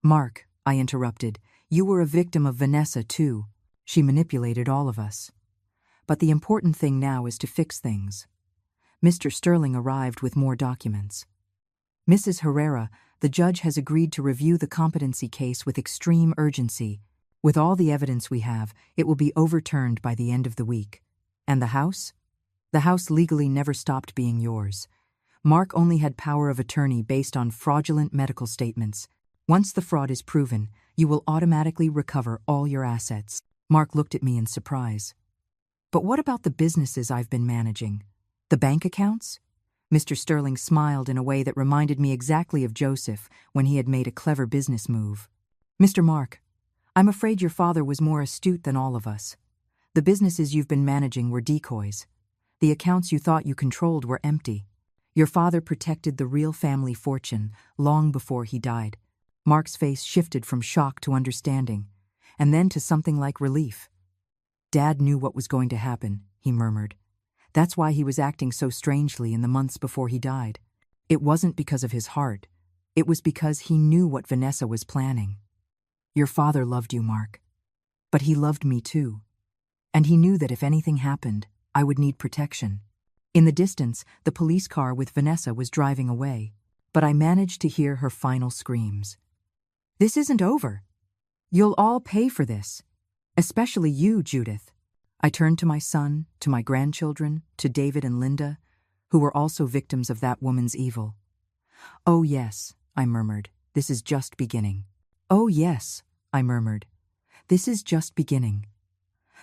"Mark," I interrupted, "you were a victim of Vanessa too. She manipulated all of us. But the important thing now is to fix things." Mr. Sterling arrived with more documents. "Mrs. Herrera, the judge has agreed to review the competency case with extreme urgency. With all the evidence we have, it will be overturned by the end of the week. And the house? The house legally never stopped being yours. Mark only had power of attorney based on fraudulent medical statements. Once the fraud is proven, you will automatically recover all your assets." Mark looked at me in surprise. "But what about the businesses I've been managing? The bank accounts?" Mr. Sterling smiled in a way that reminded me exactly of Joseph when he had made a clever business move. "Mr. Mark, I'm afraid your father was more astute than all of us. The businesses you've been managing were decoys. The accounts you thought you controlled were empty. Your father protected the real family fortune long before he died." Mark's face shifted from shock to understanding, and then to something like relief. "Dad knew what was going to happen," he murmured. That's why he was acting so strangely in the months before he died. It wasn't because of his heart. It was because he knew what Vanessa was planning. Your father loved you, Mark. But he loved me too. And he knew that if anything happened, I would need protection. In the distance, the police car with Vanessa was driving away, but I managed to hear her final screams. This isn't over. You'll all pay for this. Especially you, Judith. I turned to my son, to my grandchildren, to David and Linda, who were also victims of that woman's evil. Oh yes, I murmured, this is just beginning. Oh yes, I murmured, this is just beginning.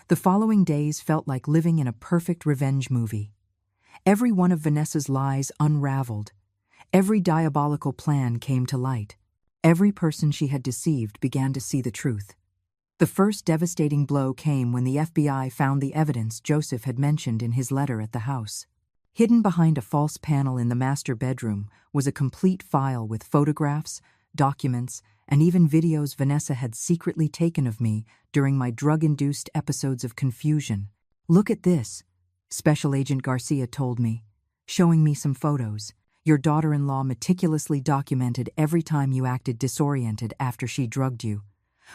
The following days felt like living in a perfect revenge movie. Every one of Vanessa's lies unraveled. Every diabolical plan came to light. Every person she had deceived began to see the truth. The first devastating blow came when the FBI found the evidence Joseph had mentioned in his letter at the house. Hidden behind a false panel in the master bedroom was a complete file with photographs, documents, and even videos Vanessa had secretly taken of me during my drug-induced episodes of confusion. Look at this, Special Agent Garcia told me, showing me some photos. Your daughter-in-law meticulously documented every time you acted disoriented after she drugged you.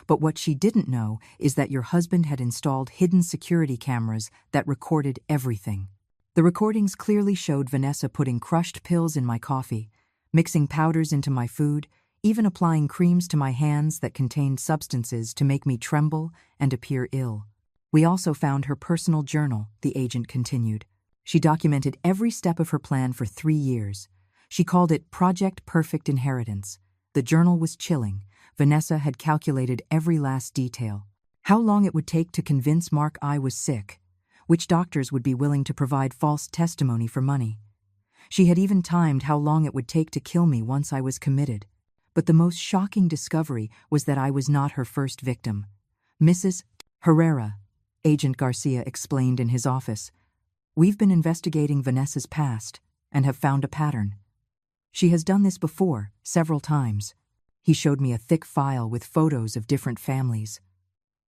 But what she didn't know is that your husband had installed hidden security cameras that recorded everything. The recordings clearly showed Vanessa putting crushed pills in my coffee, mixing powders into my food, even applying creams to my hands that contained substances to make me tremble and appear ill. We also found her personal journal, the agent continued. She documented every step of her plan for 3 years. She called it Project Perfect Inheritance. The journal was chilling. Vanessa had calculated every last detail. How long it would take to convince Mark I was sick, which doctors would be willing to provide false testimony for money. She had even timed how long it would take to kill me once I was committed. But the most shocking discovery was that I was not her first victim. Mrs. Herrera, Agent Garcia explained in his office. We've been investigating Vanessa's past and have found a pattern. She has done this before, several times. He showed me a thick file with photos of different families.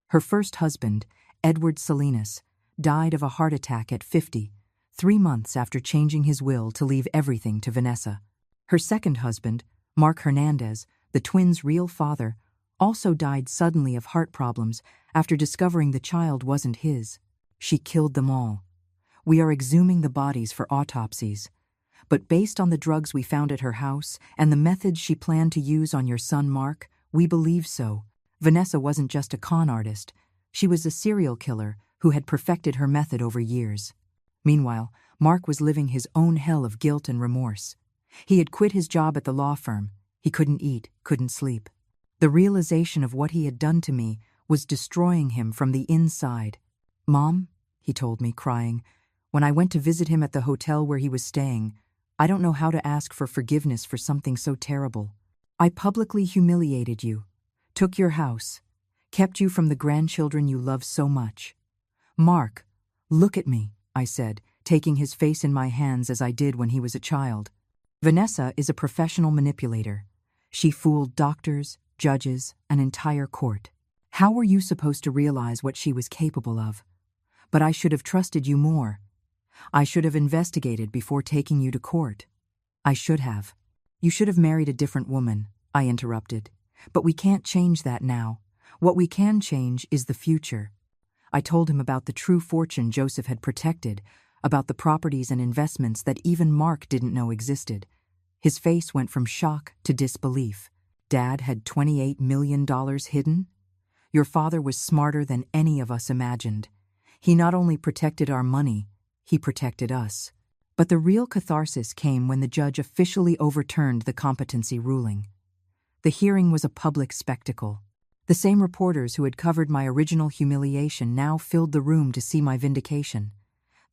Her first husband, Edward Salinas, died of a heart attack at 50, 3 months after changing his will to leave everything to Vanessa. Her second husband, Mark Hernandez, the twins' real father, also died suddenly of heart problems after discovering the child wasn't his. She killed them all. We are exhuming the bodies for autopsies. But based on the drugs we found at her house and the methods she planned to use on your son Mark, we believe so. Vanessa wasn't just a con artist. She was a serial killer who had perfected her method over years. Meanwhile, Mark was living his own hell of guilt and remorse. He had quit his job at the law firm. He couldn't eat, couldn't sleep. The realization of what he had done to me was destroying him from the inside. Mom, he told me, crying, when I went to visit him at the hotel where he was staying, I don't know how to ask for forgiveness for something so terrible. I publicly humiliated you, took your house, kept you from the grandchildren you love so much. Mark, look at me, I said, taking his face in my hands as I did when he was a child. Vanessa is a professional manipulator. She fooled doctors, judges, an entire court. How were you supposed to realize what she was capable of? But I should have trusted you more. I should have investigated before taking you to court. I should have. You should have married a different woman, I interrupted. But we can't change that now. What we can change is the future. I told him about the true fortune Joseph had protected, about the properties and investments that even Mark didn't know existed. His face went from shock to disbelief. Dad had $28 million hidden? Your father was smarter than any of us imagined. He not only protected our money, he protected us. But the real catharsis came when the judge officially overturned the competency ruling. The hearing was a public spectacle. The same reporters who had covered my original humiliation now filled the room to see my vindication.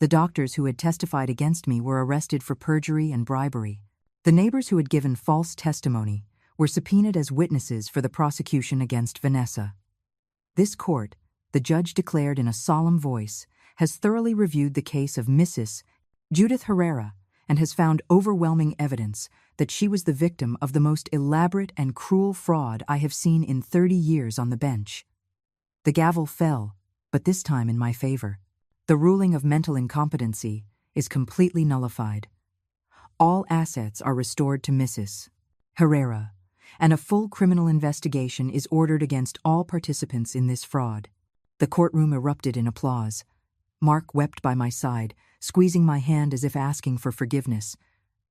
The doctors who had testified against me were arrested for perjury and bribery. The neighbors who had given false testimony were subpoenaed as witnesses for the prosecution against Vanessa. This court, the judge declared in a solemn voice, has thoroughly reviewed the case of Mrs. Judith Herrera and has found overwhelming evidence that she was the victim of the most elaborate and cruel fraud I have seen in 30 years on the bench. The gavel fell, but this time in my favor. The ruling of mental incompetency, is completely nullified. All assets are restored to Mrs. Herrera, and a full criminal investigation is ordered against all participants in this fraud. The courtroom erupted in applause. Mark wept by my side, squeezing my hand as if asking for forgiveness.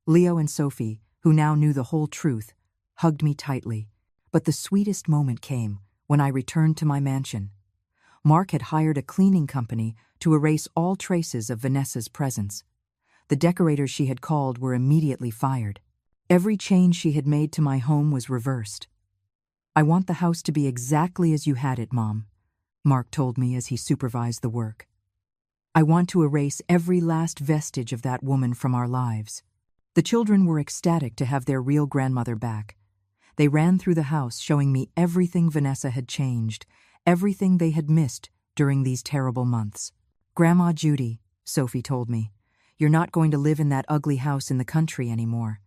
Leo and Sophie, who now knew the whole truth, hugged me tightly. But the sweetest moment came when I returned to my mansion. Mark had hired a cleaning company to erase all traces of Vanessa's presence. The decorators she had called were immediately fired. Every change she had made to my home was reversed. "I want the house to be exactly as you had it, Mom," Mark told me as he supervised the work. "I want to erase every last vestige of that woman from our lives." The children were ecstatic to have their real grandmother back. They ran through the house showing me everything Vanessa had changed, everything they had missed during these terrible months. "Grandma Judy," Sophie told me, "you're not going to live in that ugly house in the country anymore.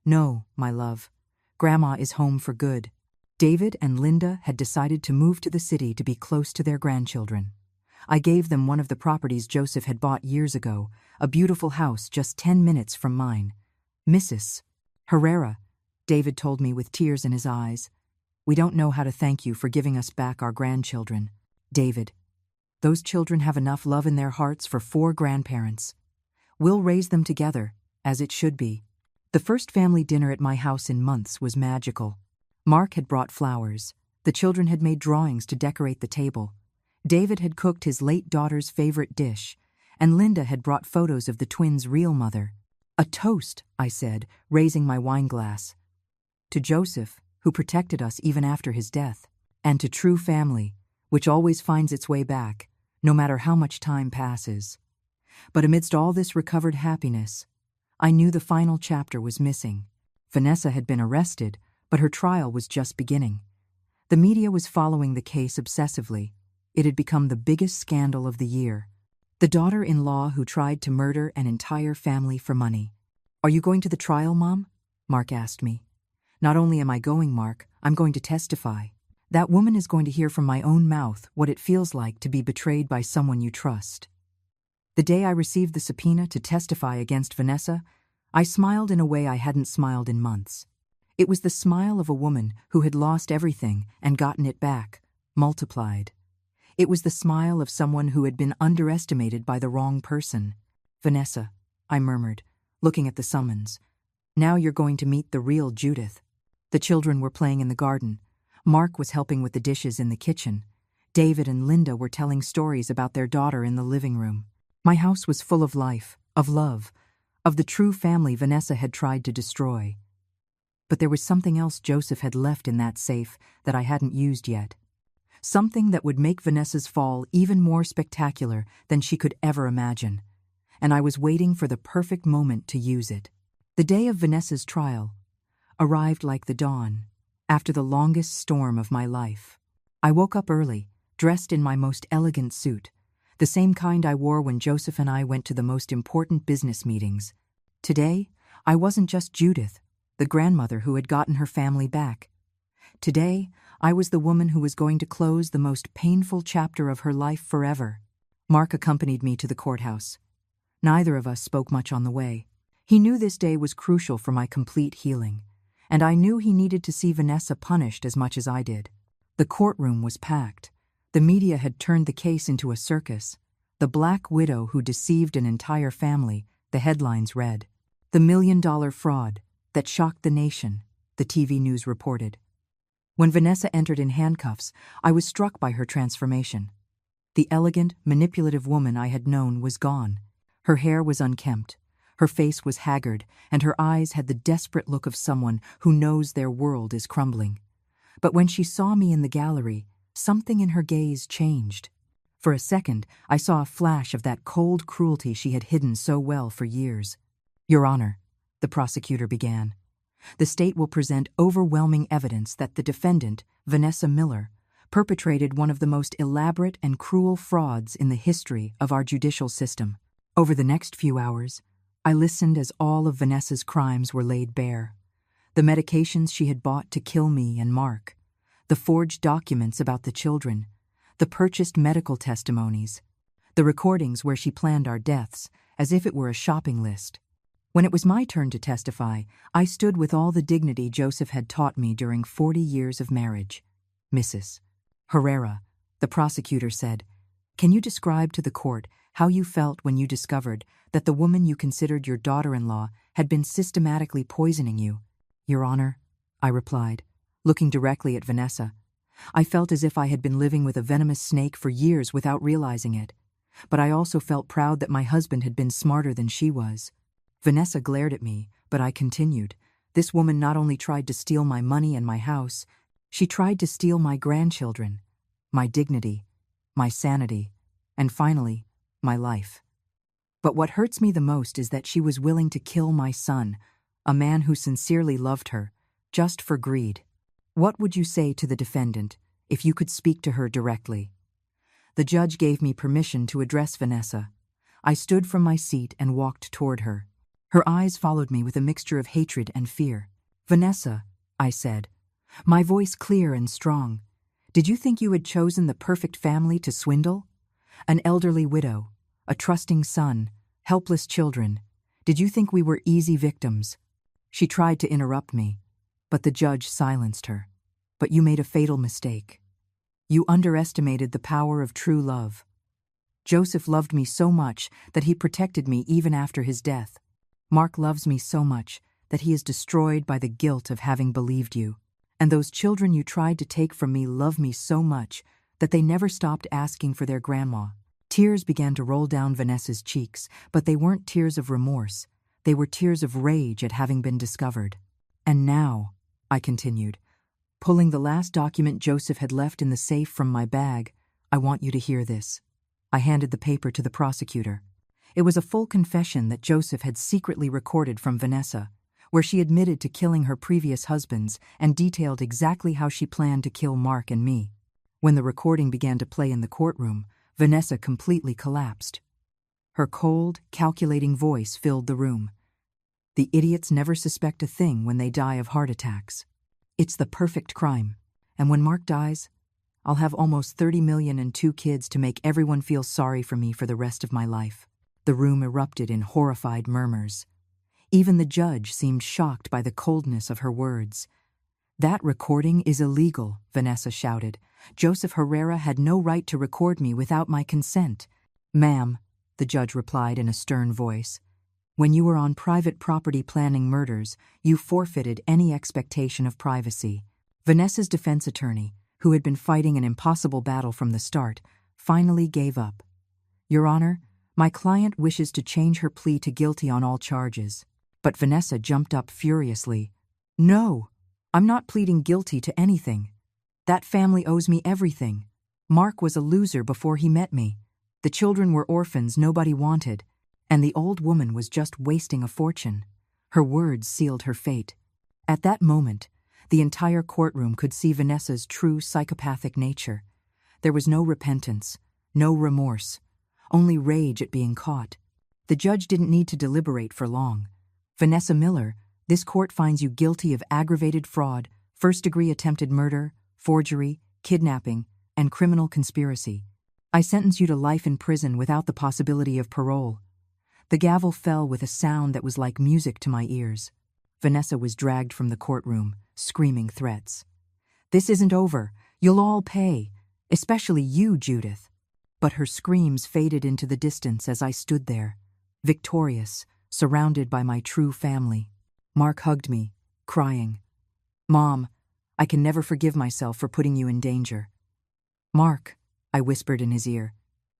No, my love. Grandma is home for good." David and Linda had decided to move to the city to be close to their grandchildren. I gave them one of the properties Joseph had bought years ago, a beautiful house just 10 minutes from mine. "Mrs. Herrera," David told me with tears in his eyes, "we don't know how to thank you for giving us back our grandchildren." "David, those children have enough love in their hearts for 4 grandparents. We'll raise them together, as it should be." The first family dinner at my house in months was magical. Mark had brought flowers. The children had made drawings to decorate the table. David had cooked his late daughter's favorite dish, and Linda had brought photos of the twins' real mother. "A toast," I said, raising my wine glass. "To Joseph, who protected us even after his death, and to true family, which always finds its way back, no matter how much time passes." But amidst all this recovered happiness, I knew the final chapter was missing. Vanessa had been arrested, but her trial was just beginning. The media was following the case obsessively. It had become the biggest scandal of the year. The daughter-in-law who tried to murder an entire family for money. "Are you going to the trial, Mom?" Mark asked me. "Not only am I going, Mark, I'm going to testify. That woman is going to hear from my own mouth what it feels like to be betrayed by someone you trust." The day I received the subpoena to testify against Vanessa, I smiled in a way I hadn't smiled in months. It was the smile of a woman who had lost everything and gotten it back, multiplied. It was the smile of someone who had been underestimated by the wrong person. "Vanessa," I murmured, looking at the summons. "Now you're going to meet the real Judith." The children were playing in the garden. Mark was helping with the dishes in the kitchen. David and Linda were telling stories about their daughter in the living room. My house was full of life, of love, of the true family Vanessa had tried to destroy. But there was something else Joseph had left in that safe that I hadn't used yet. Something that would make Vanessa's fall even more spectacular than she could ever imagine. And I was waiting for the perfect moment to use it. The day of Vanessa's trial arrived like the dawn, after the longest storm of my life. I woke up early, dressed in my most elegant suit, the same kind I wore when Joseph and I went to the most important business meetings. Today, I wasn't just Judith, the grandmother who had gotten her family back. Today, I was the woman who was going to close the most painful chapter of her life forever. Mark accompanied me to the courthouse. Neither of us spoke much on the way. He knew this day was crucial for my complete healing, and I knew he needed to see Vanessa punished as much as I did. The courtroom was packed. The media had turned the case into a circus. The Black Widow who deceived an entire family, the headlines read. "The $1 million fraud that shocked the nation," the TV news reported. When Vanessa entered in handcuffs, I was struck by her transformation. The elegant, manipulative woman I had known was gone. Her hair was unkempt, her face was haggard, and her eyes had the desperate look of someone who knows their world is crumbling. But when she saw me in the gallery, something in her gaze changed. For a second, I saw a flash of that cold cruelty she had hidden so well for years. "Your Honor," the prosecutor began, "the state will present overwhelming evidence that the defendant, Vanessa Miller, perpetrated one of the most elaborate and cruel frauds in the history of our judicial system." Over the next few hours, I listened as all of Vanessa's crimes were laid bare. The medications she had bought to kill me and Mark, the forged documents about the children, the purchased medical testimonies, The recordings where she planned our deaths, as if it were a shopping list. When it was my turn to testify, I stood with all the dignity Joseph had taught me during 40 years of marriage. Mrs. Herrera, the prosecutor said, "Can you describe to the court how you felt when you discovered that the woman you considered your daughter-in-law had been systematically poisoning you?" "Your Honor," I replied, looking directly at Vanessa. "I felt as if I had been living with a venomous snake for years without realizing it. But I also felt proud that my husband had been smarter than she was." Vanessa glared at me, but I continued. "This woman not only tried to steal my money and my house, she tried to steal my grandchildren, my dignity, my sanity, and finally, my life. But what hurts me the most is that she was willing to kill my son, a man who sincerely loved her, just for greed. What would you say to the defendant if you could speak to her directly?" The judge gave me permission to address Vanessa. I stood from my seat and walked toward her. Her eyes followed me with a mixture of hatred and fear. "Vanessa," I said, my voice clear and strong, "did you think you had chosen the perfect family to swindle? An elderly widow, a trusting son, helpless children. Did you think we were easy victims?" She tried to interrupt me, but the judge silenced her. "But you made a fatal mistake. You underestimated the power of true love. Joseph loved me so much that he protected me even after his death. Mark loves me so much that he is destroyed by the guilt of having believed you. And those children you tried to take from me love me so much that they never stopped asking for their grandma." Tears began to roll down Vanessa's cheeks, but they weren't tears of remorse. They were tears of rage at having been discovered. "And now," I continued, pulling the last document Joseph had left in the safe from my bag, "I want you to hear this." I handed the paper to the prosecutor. It was a full confession that Joseph had secretly recorded from Vanessa, where she admitted to killing her previous husbands and detailed exactly how she planned to kill Mark and me. When the recording began to play in the courtroom, Vanessa completely collapsed. Her cold, calculating voice filled the room. "The idiots never suspect a thing when they die of heart attacks. It's the perfect crime, and when Mark dies, I'll have almost 30 million and 2 kids to make everyone feel sorry for me for the rest of my life." The room erupted in horrified murmurs. Even the judge seemed shocked by the coldness of her words. "That recording is illegal," Vanessa shouted. "Joseph Herrera had no right to record me without my consent." "Ma'am," the judge replied in a stern voice, "when you were on private property planning murders, you forfeited any expectation of privacy." Vanessa's defense attorney, who had been fighting an impossible battle from the start, finally gave up. "Your Honor, my client wishes to change her plea to guilty on all charges." But Vanessa jumped up furiously. "No, I'm not pleading guilty to anything. That family owes me everything. Mark was a loser before he met me. The children were orphans nobody wanted, and the old woman was just wasting a fortune." Her words sealed her fate. At that moment, the entire courtroom could see Vanessa's true psychopathic nature. There was no repentance, no remorse, only rage at being caught. The judge didn't need to deliberate for long. "Vanessa Miller, this court finds you guilty of aggravated fraud, first-degree attempted murder, forgery, kidnapping, and criminal conspiracy. I sentence you to life in prison without the possibility of parole." The gavel fell with a sound that was like music to my ears. Vanessa was dragged from the courtroom, screaming threats. "This isn't over. You'll all pay. Especially you, Judith." But her screams faded into the distance as I stood there, victorious, surrounded by my true family. Mark hugged me, crying, "Mom, I can never forgive myself for putting you in danger." "Mark," I whispered in his ear,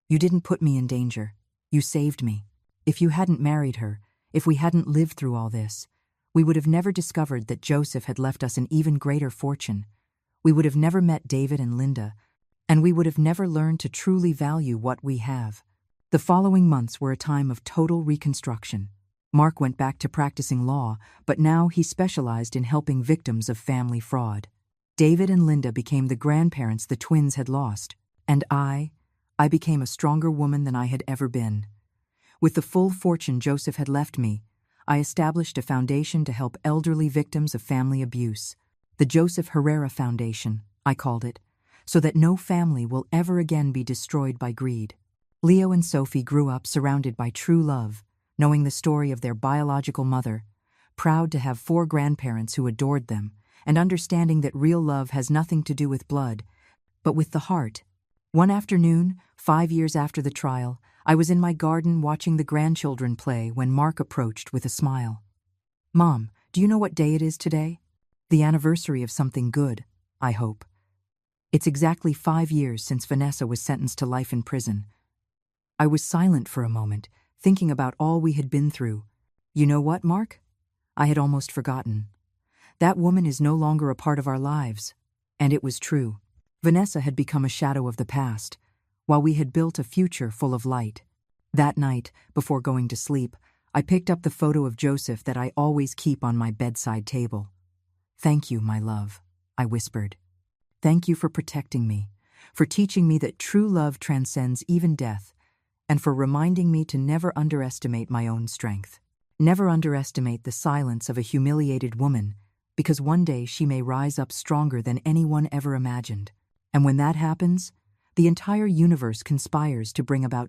"you didn't put me in danger. You saved me. If you hadn't married her, if we hadn't lived through all this, we would have never discovered that Joseph had left us an even greater fortune. We would have never met David and Linda, and we would have never learned to truly value what we have." The following months were a time of total reconstruction. Mark went back to practicing law, but now he specialized in helping victims of family fraud. David and Linda became the grandparents the twins had lost, and I became a stronger woman than I had ever been. With the full fortune Joseph had left me, I established a foundation to help elderly victims of family abuse. The Joseph Herrera Foundation, I called it, so that no family will ever again be destroyed by greed. Leo and Sophie grew up surrounded by true love, knowing the story of their biological mother, proud to have 4 grandparents who adored them, and understanding that real love has nothing to do with blood, but with the heart. One afternoon, 5 years after the trial, I was in my garden watching the grandchildren play when Mark approached with a smile. "Mom, do you know what day it is today?" "The anniversary of something good, I hope." "It's exactly 5 years since Vanessa was sentenced to life in prison." I was silent for a moment, thinking about all we had been through. "You know what, Mark? I had almost forgotten. That woman is no longer a part of our lives." And it was true. Vanessa had become a shadow of the past, while we had built a future full of light. That night, before going to sleep, I picked up the photo of Joseph that I always keep on my bedside table. "Thank you, my love," I whispered. "Thank you for protecting me, for teaching me that true love transcends even death, and for reminding me to never underestimate my own strength. Never underestimate the silence of a humiliated woman, because one day she may rise up stronger than anyone ever imagined. And when that happens, the entire universe conspires to bring about